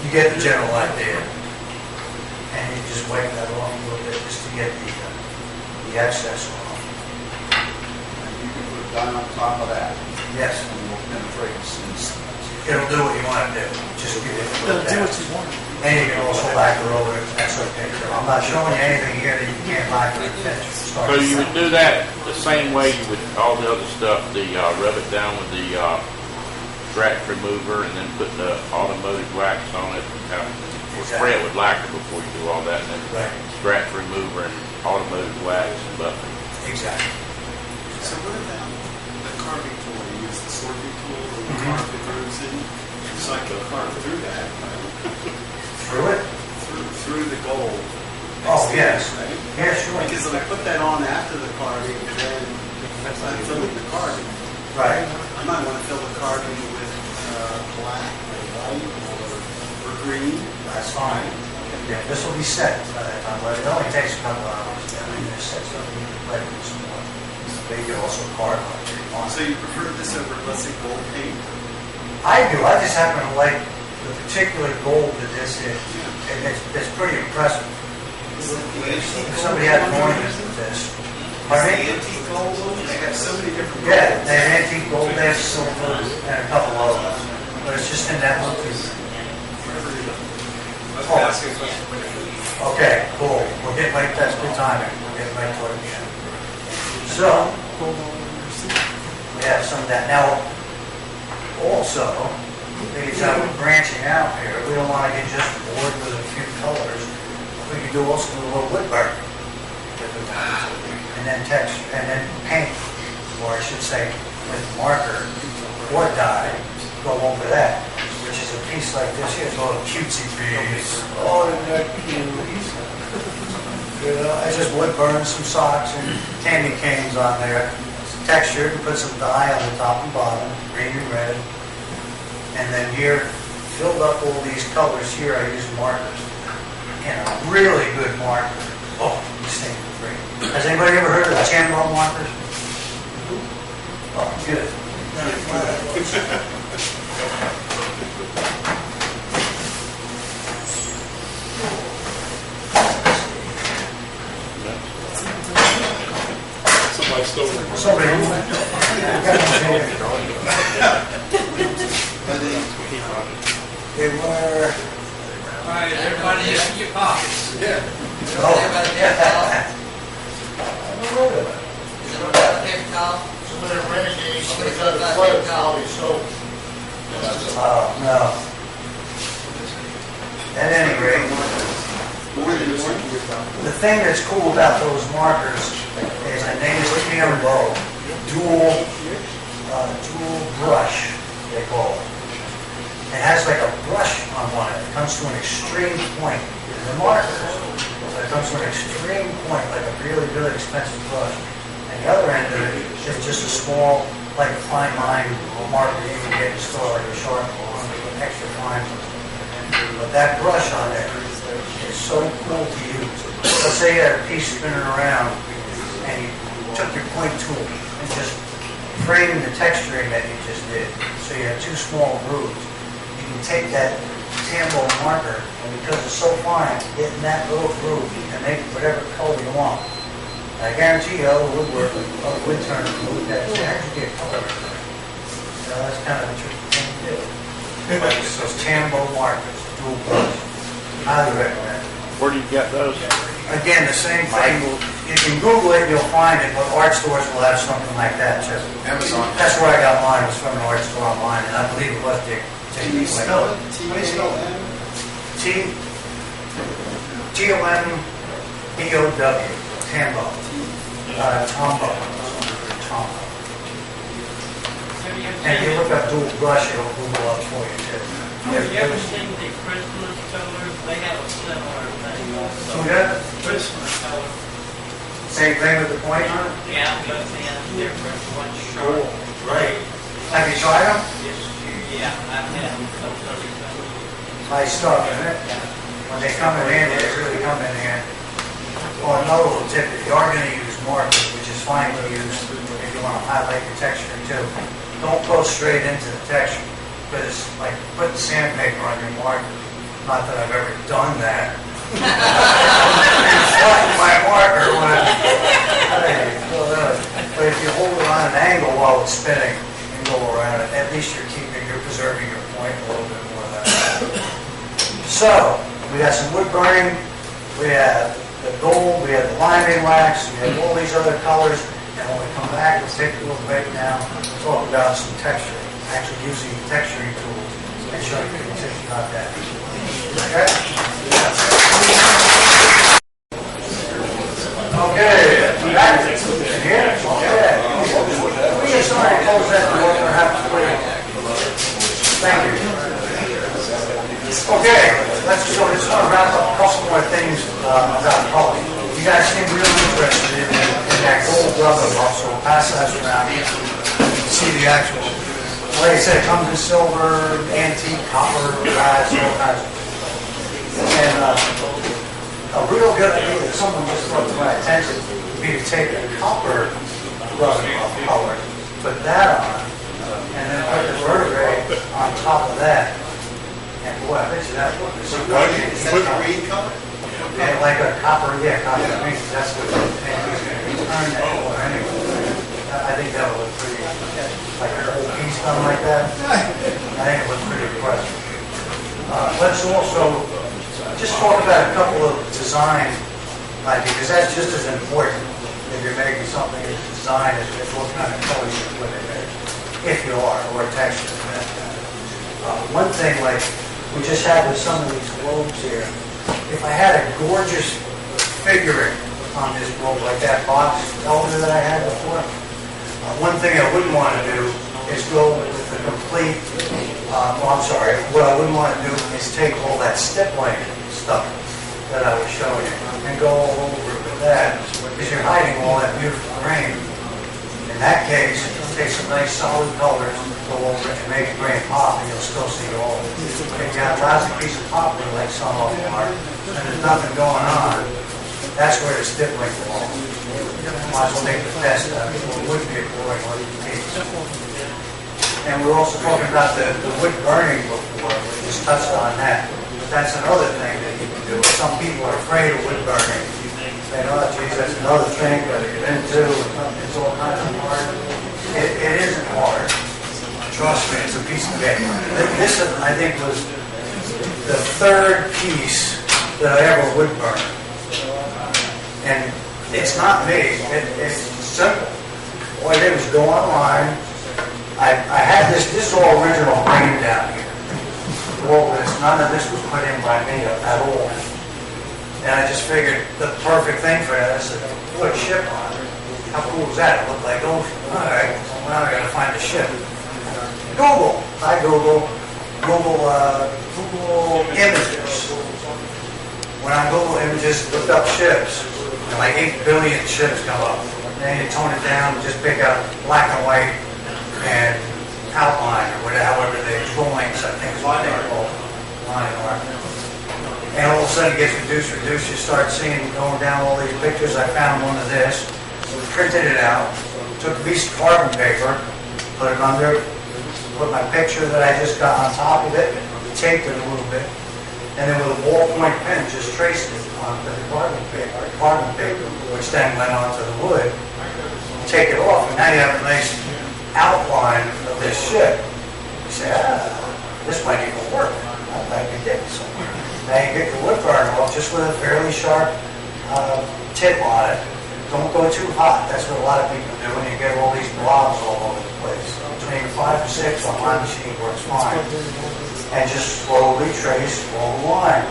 You get the general idea. And you just wipe that off a little bit just to get the excess off. And you can put a dye on top of that, Yes. and it will penetrate and It'll do what you want to do. Just give it a It'll little do what tap. you want. And you can also lacquer over it. That's okay. I'm not showing you anything here that you can't lacquer and finish. So you would do that the same way you would all the other stuff, rub it down with the scratch remover and then put the automotive wax on it. Or spray it with lacquer before you do all that, and then Right. scratch remover and automotive wax and buffing. Exactly. So what about the carving tool? You use the sorting tool and carve the grooves in? So I can carve through that, Through it? through the gold. Oh, yes. Right? Yeah, sure. Because if I put that on after the carving, then I'm filling the carving. Right. I might want to fill the carving with black or white or green. That's fine. Yeah, this will be set by that time, but it only takes a couple hours. I mean, just set something, let it some more. But you can also carve on it if you want. So you prefer this over, let's say, gold paint? I do. I just happen to like the particular gold that this is. And it's pretty impressive. If somebody had an ornament with this. Pardon me? Antique gold, they have so many different golds. Yeah, they have antique gold, they have silver, and a couple of others. But it's just in that one piece. Okay, cool. We'll get right, that's good timing. We'll get right to it again. So, we have some of that. Now, also, because how we're branching out here, we don't want to get just bored with a few colors. We can do also a little wood burn. And then texture, and then paint, or I should say, with marker or dye, go over that, which is a piece like this here. It's a little cutesy piece. Oh, isn't that cute? You know, I just wood burn some socks and candy canes on there. Textured and put some dye on the top and bottom, green and red. And then here, filled up all these colors here, I use markers. And a really good marker. Oh, these things are great. Has anybody ever heard of the Chambo markers? Oh, good. Somebody stole it. Somebody. They were. All right, everybody, empty your pockets. Oh, yeah. Some of the renegades, they got the flood, probably so. Oh, no. At any rate, the thing that's cool about those markers is the name is Cambo, dual brush, they call it. It has like a brush on one. It comes to an extreme point. The markers, so it comes to an extreme point, like a really, really expensive brush. And the other end of it is just a small, like fine line marker you can get in the store, like a sharp one, extra fine. But that brush on there is so cool to use. Let's say you had a piece spinning around and you took your point tool and just framed the texturing that you just did. So you had two small grooves. You can take that Tambo marker, and because it's so fine, get in that little groove and make whatever color you want. I guarantee you, other woodwork, other wood turner can look at it and say, how'd you get color? So that's kind of a tricky thing to do. But it's those Tambo markers, dual brush. Highly recommend it. Where do you get those? Again, the same thing. you can Google it, you'll find it, but art stores will have something like that too. Amazon. That's where I got mine, was from an art store online, and I believe it was Dick. Can you spell it? How do you spell it? T-O-M-B-O-W, Tambo. Tombo. Tombo. And if you look up dual brush, it'll Google up for you too. Have you ever seen the Christmas colors? They have a similar thing also. So that, Christmas color. same thing with the point on it? Yeah, but then different ones short. Right. Have you tried them? Yes, yeah, I've had them. Nice stuff, isn't it? When they come in handy, they really come in handy. Well, another little tip, if you are going to use markers, which is fine to use if you want to highlight the texture too, don't go straight into the texture, because it's like putting sandpaper on your marker. Not that I've ever done that. Flatten my marker when but if you hold it on an angle while it's spinning and go around it, at least you're preserving your point a little bit more of that. So, we got some wood burning, we have the gold, we have the liming wax, we have all these other colors, and when we come back, we'll take a little break now and talk about some texture, actually using texturing tools and show you a tip about that. Okay? Okay, back here. Okay. We get started to close that door, perhaps, please. Thank you. Okay, let's just want to wrap up a couple more things about color. You guys seem really interested in that gold rubber buff, so we'll pass that around. You can see the actual, like I said, it comes in silver, antique, copper, brass, all kinds of things. And a real good idea that someone just brought to my attention would be to take a copper rubber buff color, put that on, and then put the vertebrae on top of that. And boy, I bet you that would be so good. Is that the green color? And like a copper, yeah, copper green, that's what and he's going to return that color anyway. I think that would look pretty, like a whole piece done like that. I think it looks pretty impressive. Let's also just talk about a couple of design ideas, because that's just as important if you're making something as design as what kind of colors you put in there, if you are, or texture. One thing, like we just had with some of these globes here, if I had a gorgeous figuring on this globe, like that box elder that I had before, one thing I wouldn't want to do is go with the complete, what I wouldn't want to do is take all that stippling stuff that I was showing you and go all over it with that, because you're hiding all that beautiful grain. In that case, take some nice solid colors, go over it and make a grain pop, and you'll still see all of it. If you have a lousy piece of poplar like some of them are, and there's nothing going on, that's where the stippling belongs. Might as well make the best out of it. It would be a boring looking piece. And we're also talking about the wood burning before. We just touched on that. But that's another thing that you can do. Some people are afraid of wood burning. They know, oh, geez, that's another thing that you get into. It's all kinds of hard. It isn't hard. Trust me, it's a piece of cake. This, I think, was the third piece that I ever wood burned. And it's not me. It's simple. All I did was go online. I had this is all original grain down here. All this, none of this was put in by me at all. And I just figured the perfect thing for that is to put a ship on it. How cool is that? It looked like ocean. All right, well, now I got to find a ship. Google. I Google images. When I Google images, looked up ships, and like 8 billion ships come up. Then you tone it down, just pick out black and white and outline, or whatever, however they drawings, I think is what they call line art. And all of a sudden it gets reduced. You start seeing, going down all these pictures. I found one of this, printed it out, took a piece of carbon paper, put it under, put my picture that I just got on top of it, taped it a little bit, and then with a ballpoint pen just traced it onto the carbon paper, which then went onto the wood. Take it off, and now you have a nice outline of this ship. You say, this might even work. I could get it somewhere. Now you get the wood burner off just with a fairly sharp tip on it, Don't go too hot. That's what a lot of people do, and you get all these blobs all over the place. Between 5 and 6 on my machine works fine. And just slowly trace all the line.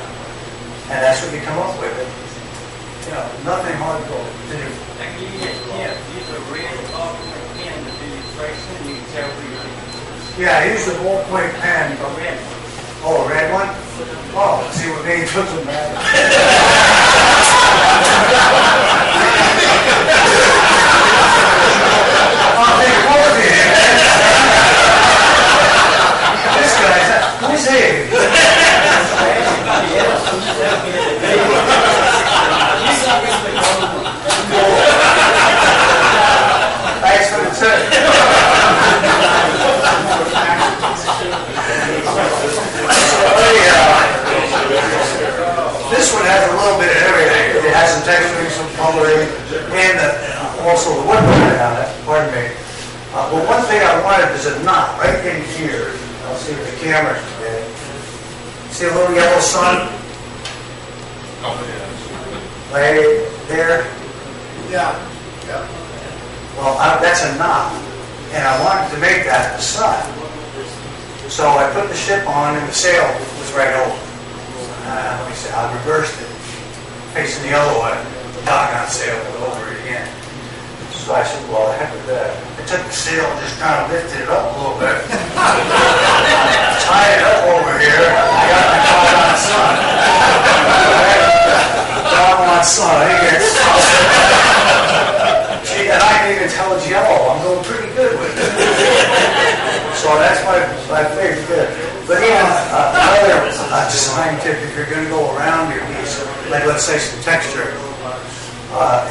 And that's what you come up with. You know, nothing hard to do. Like you use a red ballpoint pen to do your tracing, you can tell where you're going. Yeah, I use the ballpoint pen. A red one. Oh, a red one? Oh, see what they took them out. Oh, they called me. This guy's, who's he? Thanks for the tip. This one has a little bit of everything. It has some texturing, some coloring, and also the woodwork on it. Pardon me. But one thing I wanted is a knot right in here. I'll see if the camera's today. See a little yellow sun? Right there? Yeah. Well, that's a knot. And I wanted to make that the sun. So I put the ship on and the sail was right over. Let me see, I reversed it. Facing the other way. The doggone sail was over it again. So I said, well, the heck with that. I took the sail and just kind of lifted it up a little bit. Tied it up over here. I got the doggone sun. Doggone sun. I think it's... Gee, and I can even tell it's yellow. I'm doing pretty good with it. So that's my favorite good. But even another design tip, if you're going to go around your piece, like let's say some texture,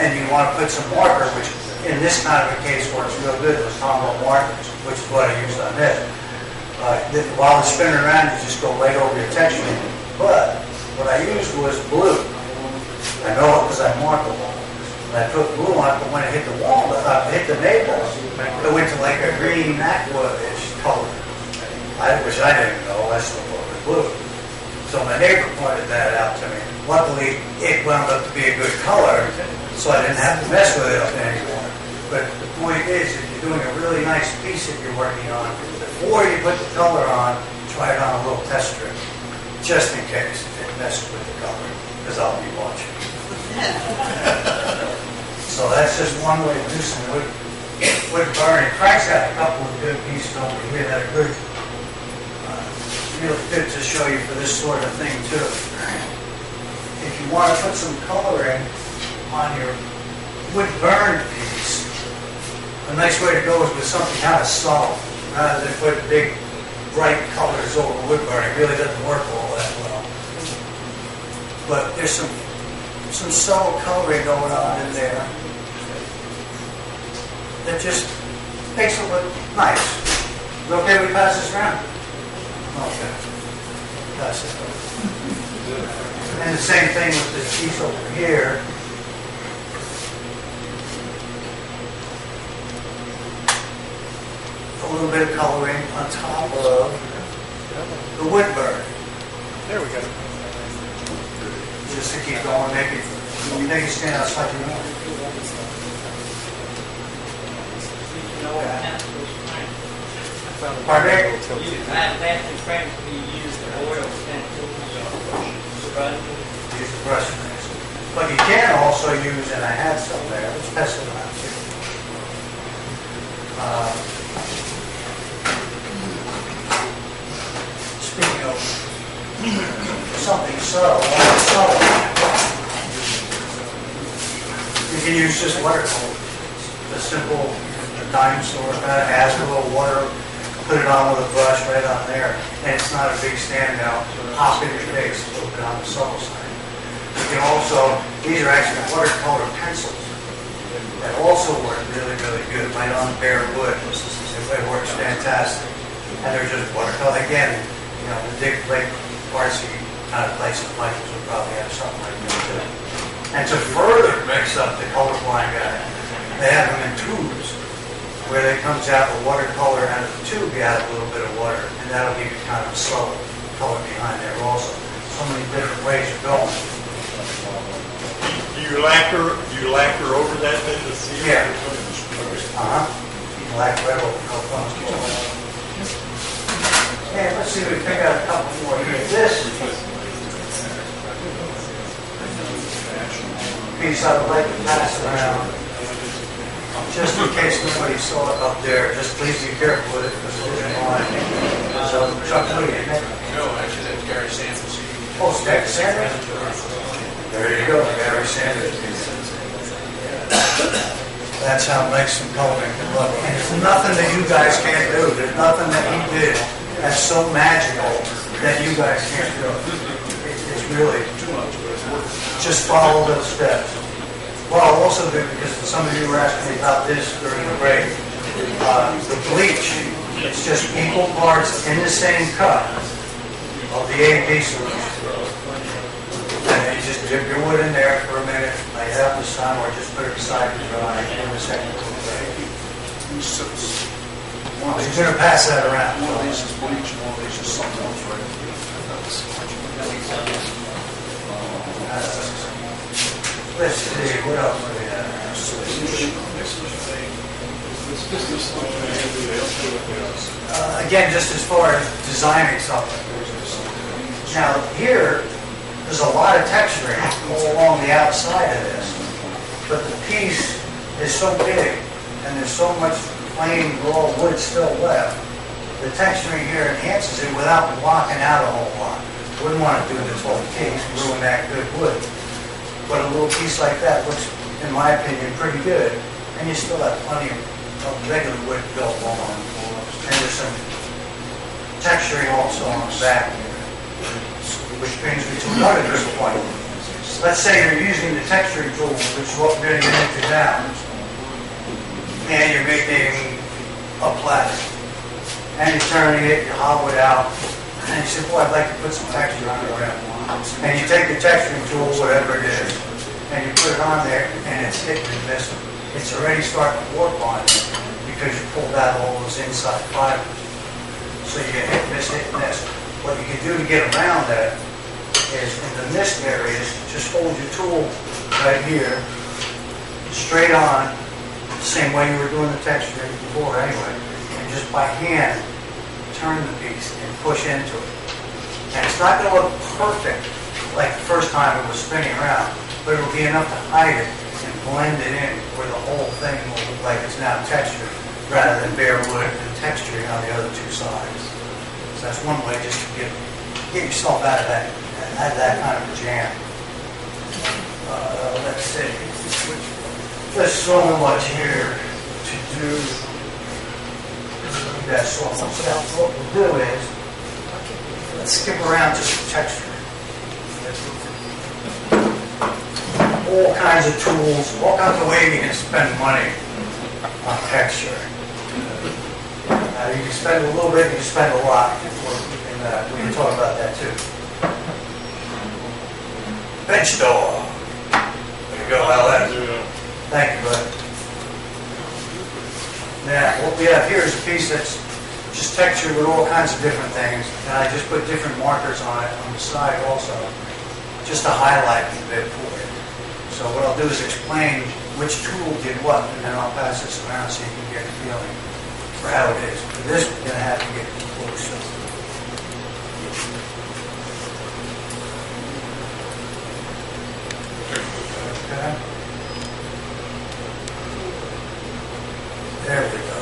and you want to put some marker, which in this kind of a case works real good, those combo markers, which is what I used on this. While it's spinning around, you just go right over your texture. But what I used was blue. I know it because I marked the wall. And I put blue on it, but when it hit the wall, hit the navel, it went to like a green aqua-ish color. Which I didn't know, I still thought it was blue. So my neighbor pointed that out to me. Luckily, it wound up to be a good color, so I didn't have to mess with it anymore. But the point is, if you're doing a really nice piece that you're working on, before you put the color on, try it on a little test strip, just in case it messes with the color, because I'll be watching. So that's just one way to do some wood burning. Frank's got a couple of good pieces over here that are good. Real good to show you for this sort of thing too. If you want to put some coloring on your wood burn piece, a nice way to go is with something kind of soft, rather than put big bright colors over wood burning. It really doesn't work all that well. But there's some subtle coloring going on in there that just makes it look nice. Is it okay we pass this around? Okay. That's it. And the same thing with this piece over here. A little bit of coloring on top of the wood burn. There we go. Just to keep going, make it stand out slightly more. Pardon me? Last frame, you use the oil pencils, Use the brush next. But you can also use, and I had some there, it's pestilence. Speaking of something subtle, you can use just watercolor. The simple dime store kind of adds a little water, put it on with a brush right on there, and it's not a big standout. Pop in your face, a little bit on the subtle side. You can also, these are actually watercolor pencils that also work really, really good right on bare wood. It works fantastic. And they're just watercolor. Again, you know, the Dick Blake Varsity kind of places would probably have something like that too. And to further mix up the colorblind guy, they have them in tubes where it comes out the watercolor out of the tube, you add a little bit of water, and that'll give you kind of a subtle color behind there also. So many different ways of going. Do you lacquer over that see we pick out a couple more here. This piece I would like to pass around, just in case nobody saw it up there. Just please be careful with it because it isn't on. So, Chuck, what do you think? No, actually, that's Gary Sanders. Oh, Sanders? There you go, Gary Sanders. That's how nice and coloring can look. And there's nothing that you guys can't do. There's nothing that he did that's so magical that you guys can't do. It's really just follow those steps. Well, I'll also do, because some of you were asking me about this during the break, the bleach. It's just equal parts in the same cup of the AB solution. And then you just dip your wood in there for a minute, lay it out in the sun, or just put it aside to dry in a second. So he's going to pass that around. One of these is bleach, one of these is something else, right? Let's see, what else do we have? Again, just as far as designing something. Now here, there's a lot of texturing all along the outside of this, but the piece is so big and there's so much plain raw wood still left. The texturing here enhances it without blocking out a whole lot. Wouldn't want to do this whole piece, ruin that good wood. But a little piece like that looks, in my opinion, pretty good. And you still have plenty of regular wood built on. And there's some texturing also on the back here, which brings me to another good point. Let's say you're using the texturing tool, which is what we're going to get into now, and you're making a platter. And you're turning it, you hollow it out, and you say, boy, I'd like to put some texture on it around. And you take the texturing tool, whatever it is, and you put it on there, and it's hitting and missing. It's already starting to warp on it because you pulled out all those inside fibers. So you get hit, miss. What you can do to get around that is in the mist areas, just hold your tool right here, straight on, the same way you were doing the texturing before anyway, and just by hand, turn the piece and push into it. And it's not going to look perfect like the first time it was spinning around, but it will be enough to hide it and blend it in where the whole thing will look like it's now textured rather than bare wood and texturing on the other two sides. So that's one way just to get yourself out of that kind of a jam. Let's see. There's so much here to do. That's so much stuff. What we'll do is, let's skip around just the texture. All kinds of tools, all kinds of ways you can spend money on texture. You can spend a little bit, you can spend a lot. And we can talk about that too. Bench door. There you go, Alex. Thank you, bud. Now, what we have here is a piece that's just textured with all kinds of different things. And I just put different markers on it on the side also, just to highlight a bit for you. So what I'll do is explain which tool did what, and then I'll pass this around so you can get a feeling for how it is. For this, we're going to have to get closer. Okay. There we go.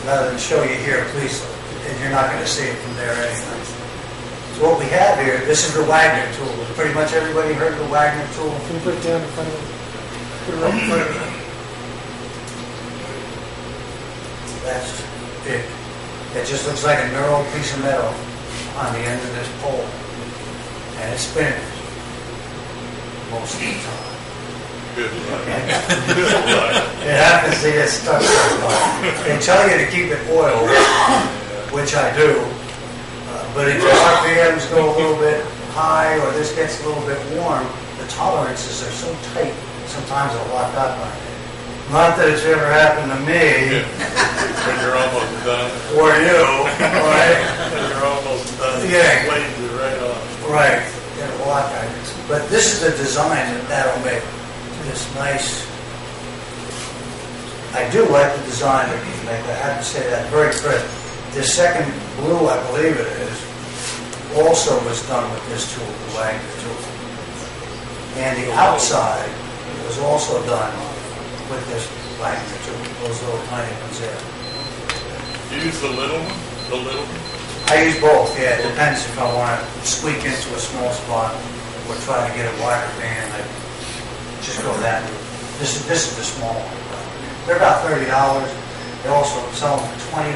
Rather than show you here, please, and you're not going to see it from there anyway. So what we have here, this is the Wagner tool. Pretty much everybody heard of the Wagner tool? Can you put it down in front of it? Put it right in front of it. That's it. It just looks like a narrow piece of metal on the end of this pole. And it spins most of the time. Good luck. It happens to get stuck sometimes. They tell you to keep it oiled, which I do. But if your RPMs go a little bit high or this gets a little bit warm, the tolerances are so tight, sometimes they'll lock up on it. Not that it's ever happened to me. When you're almost done. Or you, right? When you're almost done. Yeah. The blades are right on. Right. It'll lock on it. But this is the design that'll make this nice. I do like the design that you make. I have to say that. Very pretty. The second blue, I believe it is, also was done with this tool, the Wagner tool. And the outside was also done with this Wagner tool, those little tiny ones there. Use the little one? The little one? I use both, yeah, it depends if I want to squeak into a small spot or try to get a wider band, I just go that. This is the small one. They're about $30. They also sell them for $20,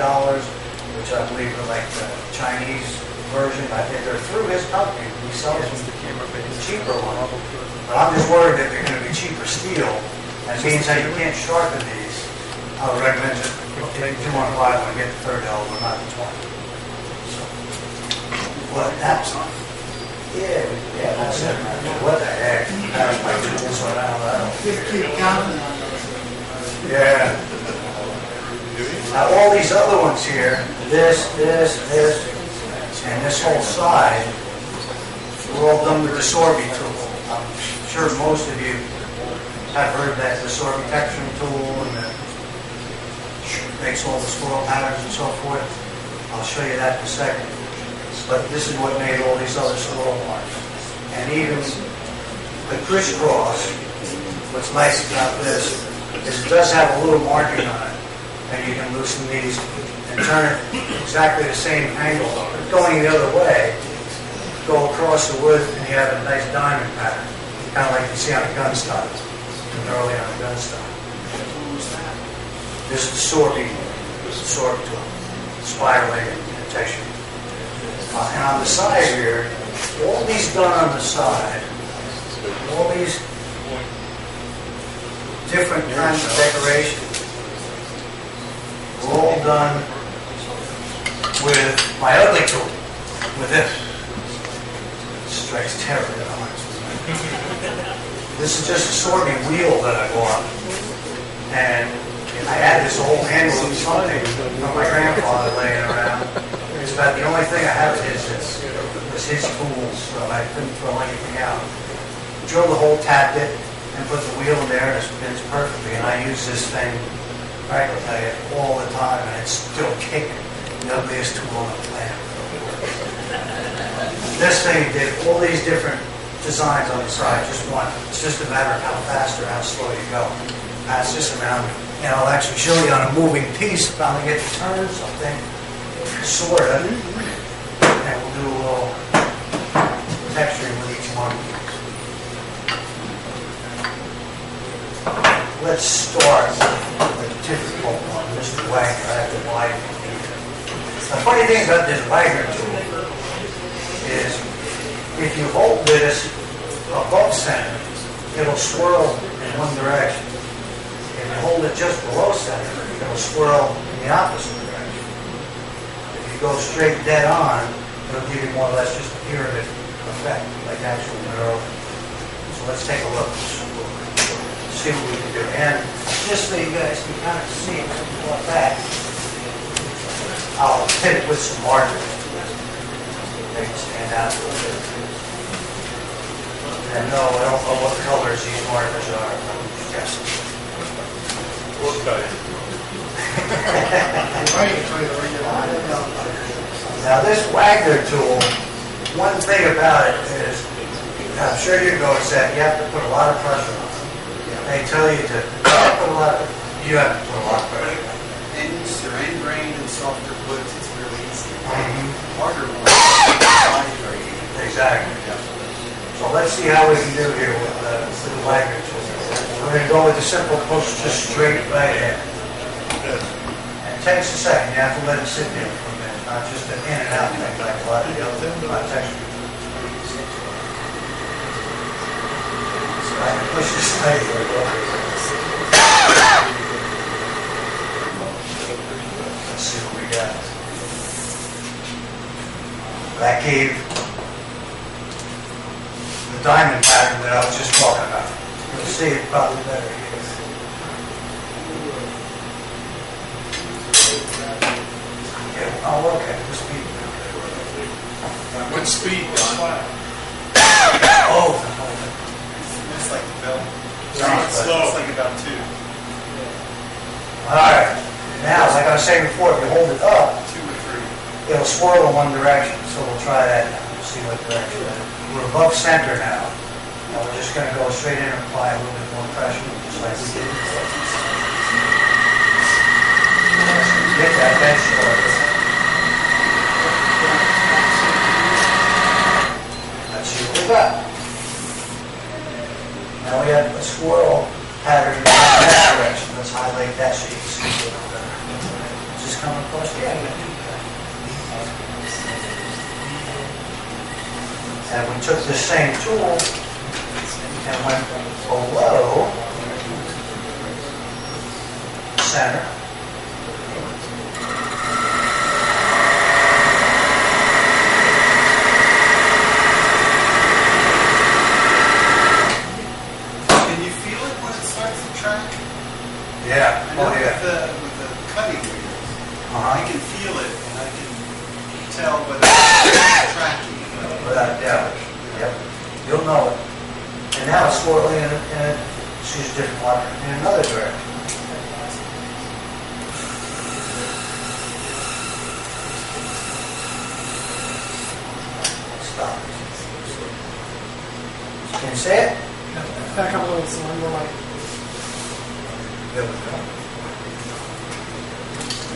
which I believe are like the Chinese version. I think they're through his company. He sells them the cheaper one. But I'm just worried that they're going to be cheaper steel. That means that you can't sharpen these. I would recommend just take 2 on 5 and get the $30 one, not the 20. So, what that's on. Yeah, that's it. What the heck? That's my tools around. I don't Keep counting on those. Yeah. Now all these other ones here, this, and this whole side, were all done with the Sorby tool. I'm sure most of you have heard that the Sorby texturing tool and the makes all the swirl patterns and so forth. I'll show you that in a second. But this is what made all these other swirl marks. And even the crisscross, what's nice about this is it does have a little marking on it. And you can loosen these and turn it exactly the same angle. Going the other way, go across the wood and you have a nice diamond pattern. Kind of like you see on a gun stock, early on a gun stock. This is the Sorby tool, spiraling and texture. And on the side here, all these done on the side, all these different kinds of decorations, were all done with my ugly tool, with this. It strikes terror in the hearts. This is just a Sorby wheel that I bought. And I had this old handle of something from my grandfather laying around. It's about the only thing I have of his was his tools, so I couldn't throw anything out. Drilled the hole, tapped it, and put the wheel in there, and it spins perfectly. And I use this thing, I can tell you, all the time, and it's still kicking. The ugliest tool on the planet. This thing did all these different designs on the side, just one. It's just a matter of how fast or how slow you go. That's just around, and I'll actually show you on a moving piece if I get to turn something, sort of, and we'll do a little texturing with each one. Let's start with the typical one, Mr. Wagner. I have to widen it. The funny thing about this Wagner tool is if you hold this above center, it'll swirl in one direction. If you hold it just below center, it'll swirl in the opposite direction. If you go straight dead on, it'll give you more or less just a pyramid effect, like actual mineral. So let's take a look. See what we can do. And just so you guys can kind of see it like that, I'll hit it with some markers to make it stand out a little bit. And no, I don't know what colors these markers are. I'm guessing. Okay. Now this Wagner tool, one thing about it is, I'm sure you notice that you have to put a lot of pressure on it. They tell you to put a lot of, you have to put a lot of pressure on it. And your end grain and softer woods, it's really easy. Harder ones, Exactly. So let's see how we can do here with the Wagner tool. We're going to go with the simple push just straight right in. And it takes a second. You have to let it sit there for a minute, not just an in and out thing like a lot of the other texture. So I can push this tight here a little bit. Let's see what we got. That gave the diamond pattern that I was just talking about. You'll see it probably better here. Yeah, oh, okay, the speed. What speed, Don? Oh, It's like the bell. It's slow. It's like about 2. all right. Now, like I was saying before, if you hold it up, 2 or it'll swirl in one direction, so we'll try that now. See what direction. We're above center now. Now we're just going to go straight in and apply a little bit more pressure, just like we did before. Get that bench shorter. Let's see what we got. Now we have a swirl pattern in that direction. Let's highlight that so you can see it a little better. Just come across the end. And we took the same tool and went below center. Can you feel it when it starts to track? Yeah. I know Oh, yeah. with the cutting wheels, Uh-huh. I can feel it and I can tell whether it's tracking. Without a doubt. Yep. You'll know it. And now it's swirling in she's different water in another direction. Stop. Can you see it? Back up a little so I'm more like, There we go.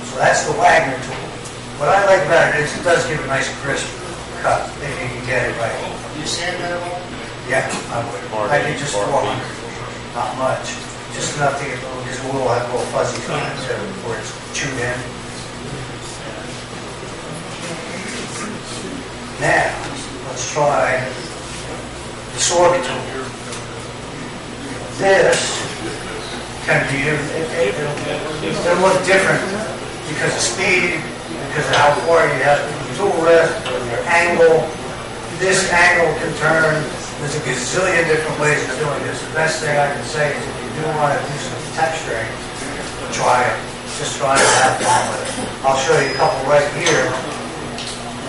So that's the Wagner tool. What I like about it is it does give a nice crisp cut if you can get it right. You sand that all? Yeah, I would. I did just 400, not much. Just enough to get a little, because the wool have a little fuzzy on it so before it's chewed in. Now, let's try the sorbet tool. This can be, it'll look different because of speed, because of how far you have the tool rest, your angle. This angle can turn. There's a gazillion different ways of doing this. The best thing I can say is if you do want to do some texturing, try it. Just try to have fun with it. I'll show you a couple right here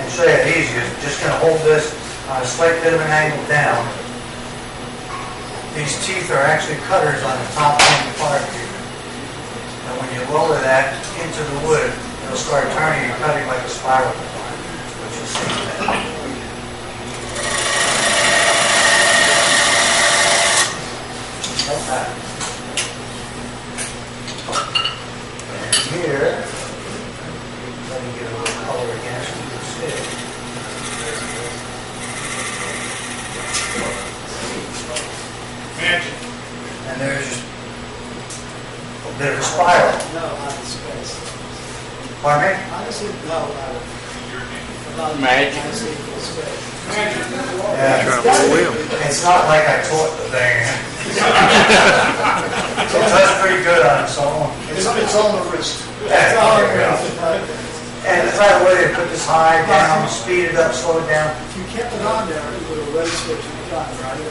and show you it easy. Just going to hold this on a slight bit of an angle down. These teeth are actually cutters on the top part here. And when you lower that into the wood, it'll start turning and cutting like a spiral, which you'll see that. And here, let me get a little color again so you can see. Magic. And there's a bit of a spiral. No, not the space. Pardon me? Honestly, no, not Magic. honestly, the space. Yeah. It's not like I taught the thing. It does pretty good on its own. It's on the wrist. Yeah, there we go. And by the way, they put this high down, speed it up, slow it down. If you kept it on there, it would have ready switch at the time, right?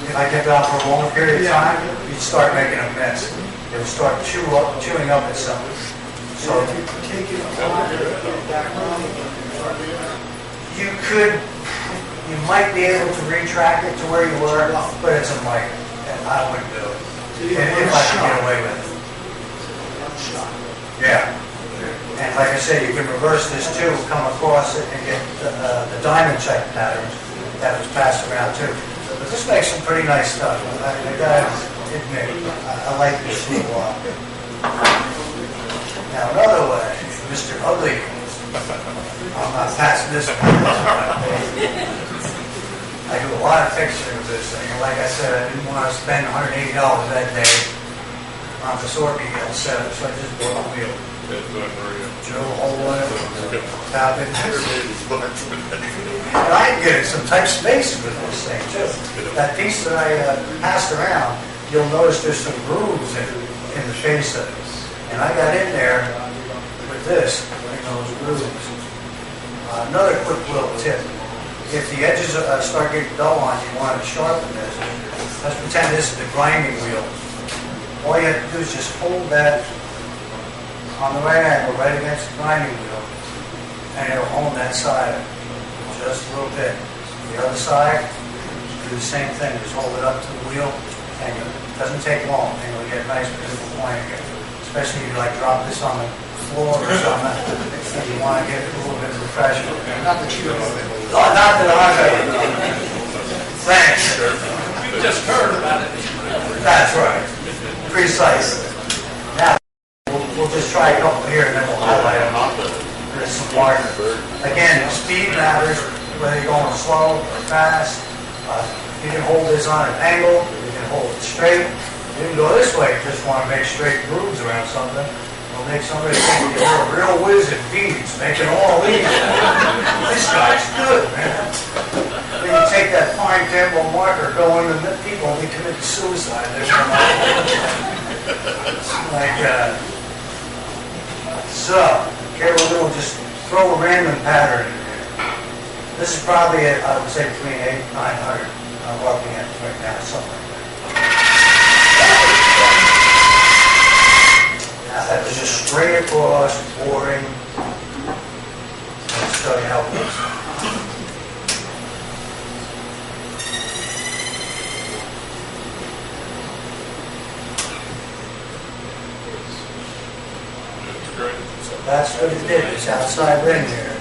If I kept it on for a longer period of time, you'd start making a mess. It would start chewing up itself. So If you take it on there, put it back on, you could, you might be able to retract it to where you were, but it's a mic, and I wouldn't do it. If I could get away with it. Yeah. And like I said, you can reverse this too, come across it and get the diamond check patterns that was passed around too. But this makes some pretty nice stuff. I gotta admit, I like this tool a lot. Now another way, Mr. Ugly, I'm not passing this one. I do a lot of fixturing with this thing. And like I said, I didn't want to spend $180 that day on the sorbet setup, so I just bought a wheel. Drill a hole in it, tap it. And I can get some tight spaces with this thing too. That piece that I passed around, you'll notice there's some grooves in the face of it. And I got in there with this, in those grooves. Another quick little tip. If the edges start getting dull on you, you want to sharpen this. Let's pretend this is the grinding wheel. All you have to do is just hold that on the right angle, right against the grinding wheel, and it'll hold that side just a little bit. The other side, do the same thing. Just hold it up to the wheel, and it doesn't take long, and you'll get a nice beautiful point again. Especially if you like drop this on the floor or something, if you want to get a little bit refreshing. Not that you don't know that. Oh, not that I Thanks. We just heard about it. That's right. Precisely. Now, we'll just try a couple here and then we'll highlight them. There's some marker. Again, speed matters, whether you're going slow or fast. You can hold this on an angle, you can hold it straight. You can go this way if you just want to make straight grooves around something. It'll make somebody think you're a real whiz at beads, making all these. This guy's good, man. Then you take that fine tempo marker, go into the people, and they commit suicide. They're like, so, here we'll do, just throw a random pattern in there. This is probably, I would say, between 800 and 900. I'm looking at it right now, something like that. Now, that was just straight across, boring. Let's show you how it looks. So that's what it did. It's outside ring there.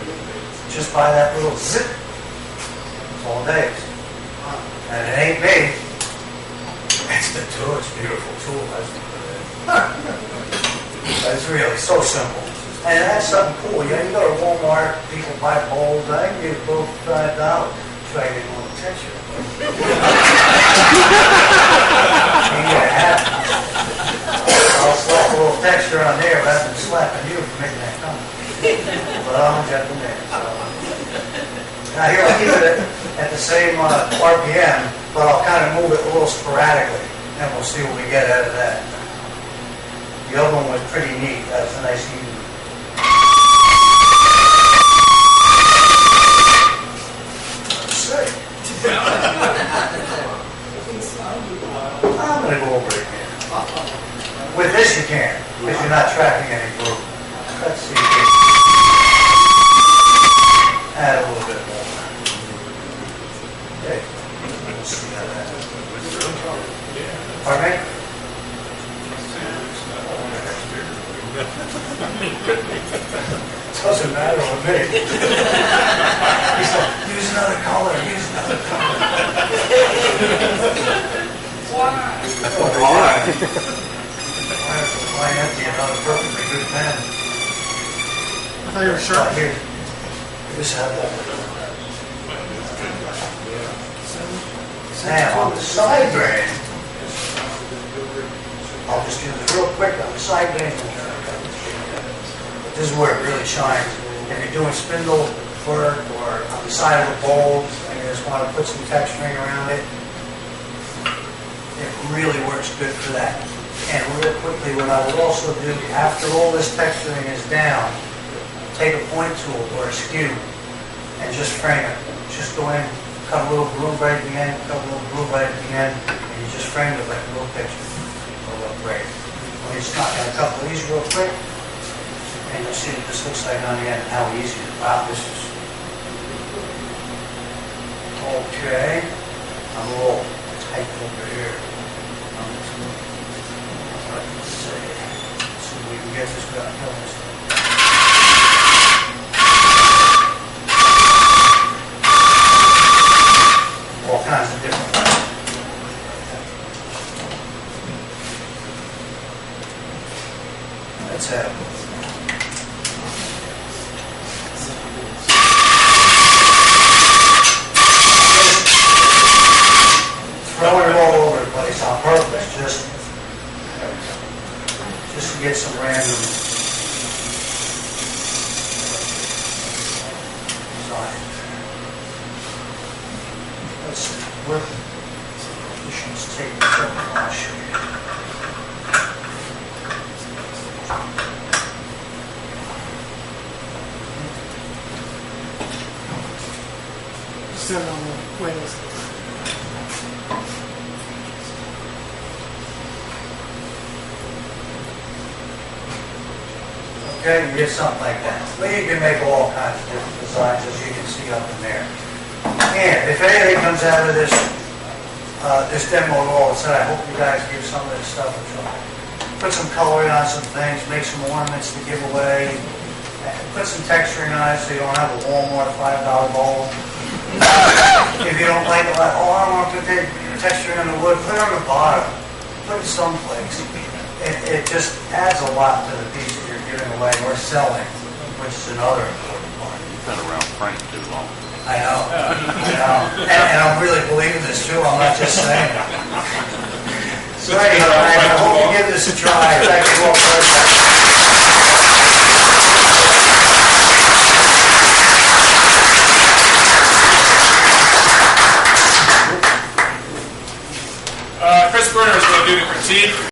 Just by that little zip. It's all days. And it ain't me. It's the tool. It's a beautiful tool. But it's really so simple. And that's something cool. You know, you go to Walmart, people buy bowls. I can get both $5. Try to get a little attention. I'll slap a little texture on there, but I've been slapping you for making that comment. But I'm jumping there. So. Now here I'll keep it at the same RPM, but I'll kind of move it a little sporadically, and we'll see what we get out of that. The other one was pretty neat. That was a nice even. Let's see. I'm going to go over it again. With this you can, because you're not tracking any groove. Let's see. Add a little bit more. Okay. Let's see how that is. Pardon me? Doesn't matter with me. He said, use another color, use another color. Why? Why empty another perfectly good pen? I thought you were sharp. Here. Just have that. Now, on the side grain, I'll just do this real quick on the side grain. This is where it really shines. If you're doing spindle work or on the side of the bowl and you just want to put some texturing around it, it really works good for that. And real quickly, what I would also do, after all this texturing is down, take a point tool or a skew and just frame it. Just go in, cut a little groove right at the end, cut a little groove right at the end, and you just frame it like a little picture. It'll look great. Let me just knock out a couple of these real quick, and you'll see what this looks like on the end and how easy it is. Wow, this is... Okay. I'm a little tight over here. Let's see. Let's see if we can get this going. All kinds of different ones. Let's have throwing it all over the place on purpose, just to get some random design. Let's see, where positions take the trouble, I'll show you. Set it on the playlist. Okay, you get something like that. But you can make all kinds of different designs, as you can see up in there. And if anything comes out of this demo at all, I hope you guys give some of this stuff a try. put some coloring on some things, make some ornaments to give away, put some texturing on it so you don't have a Walmart $5 bowl. If you don't like it, I don't want to put that texturing on the wood, put it on the bottom, put it someplace. It just adds a lot to the piece that you're giving away or selling, which is another important part. You've been around Frank too long. I know. And I'm really believing this too, I'm not just saying it. So anyway, I hope you give this a try. Thank you all very much.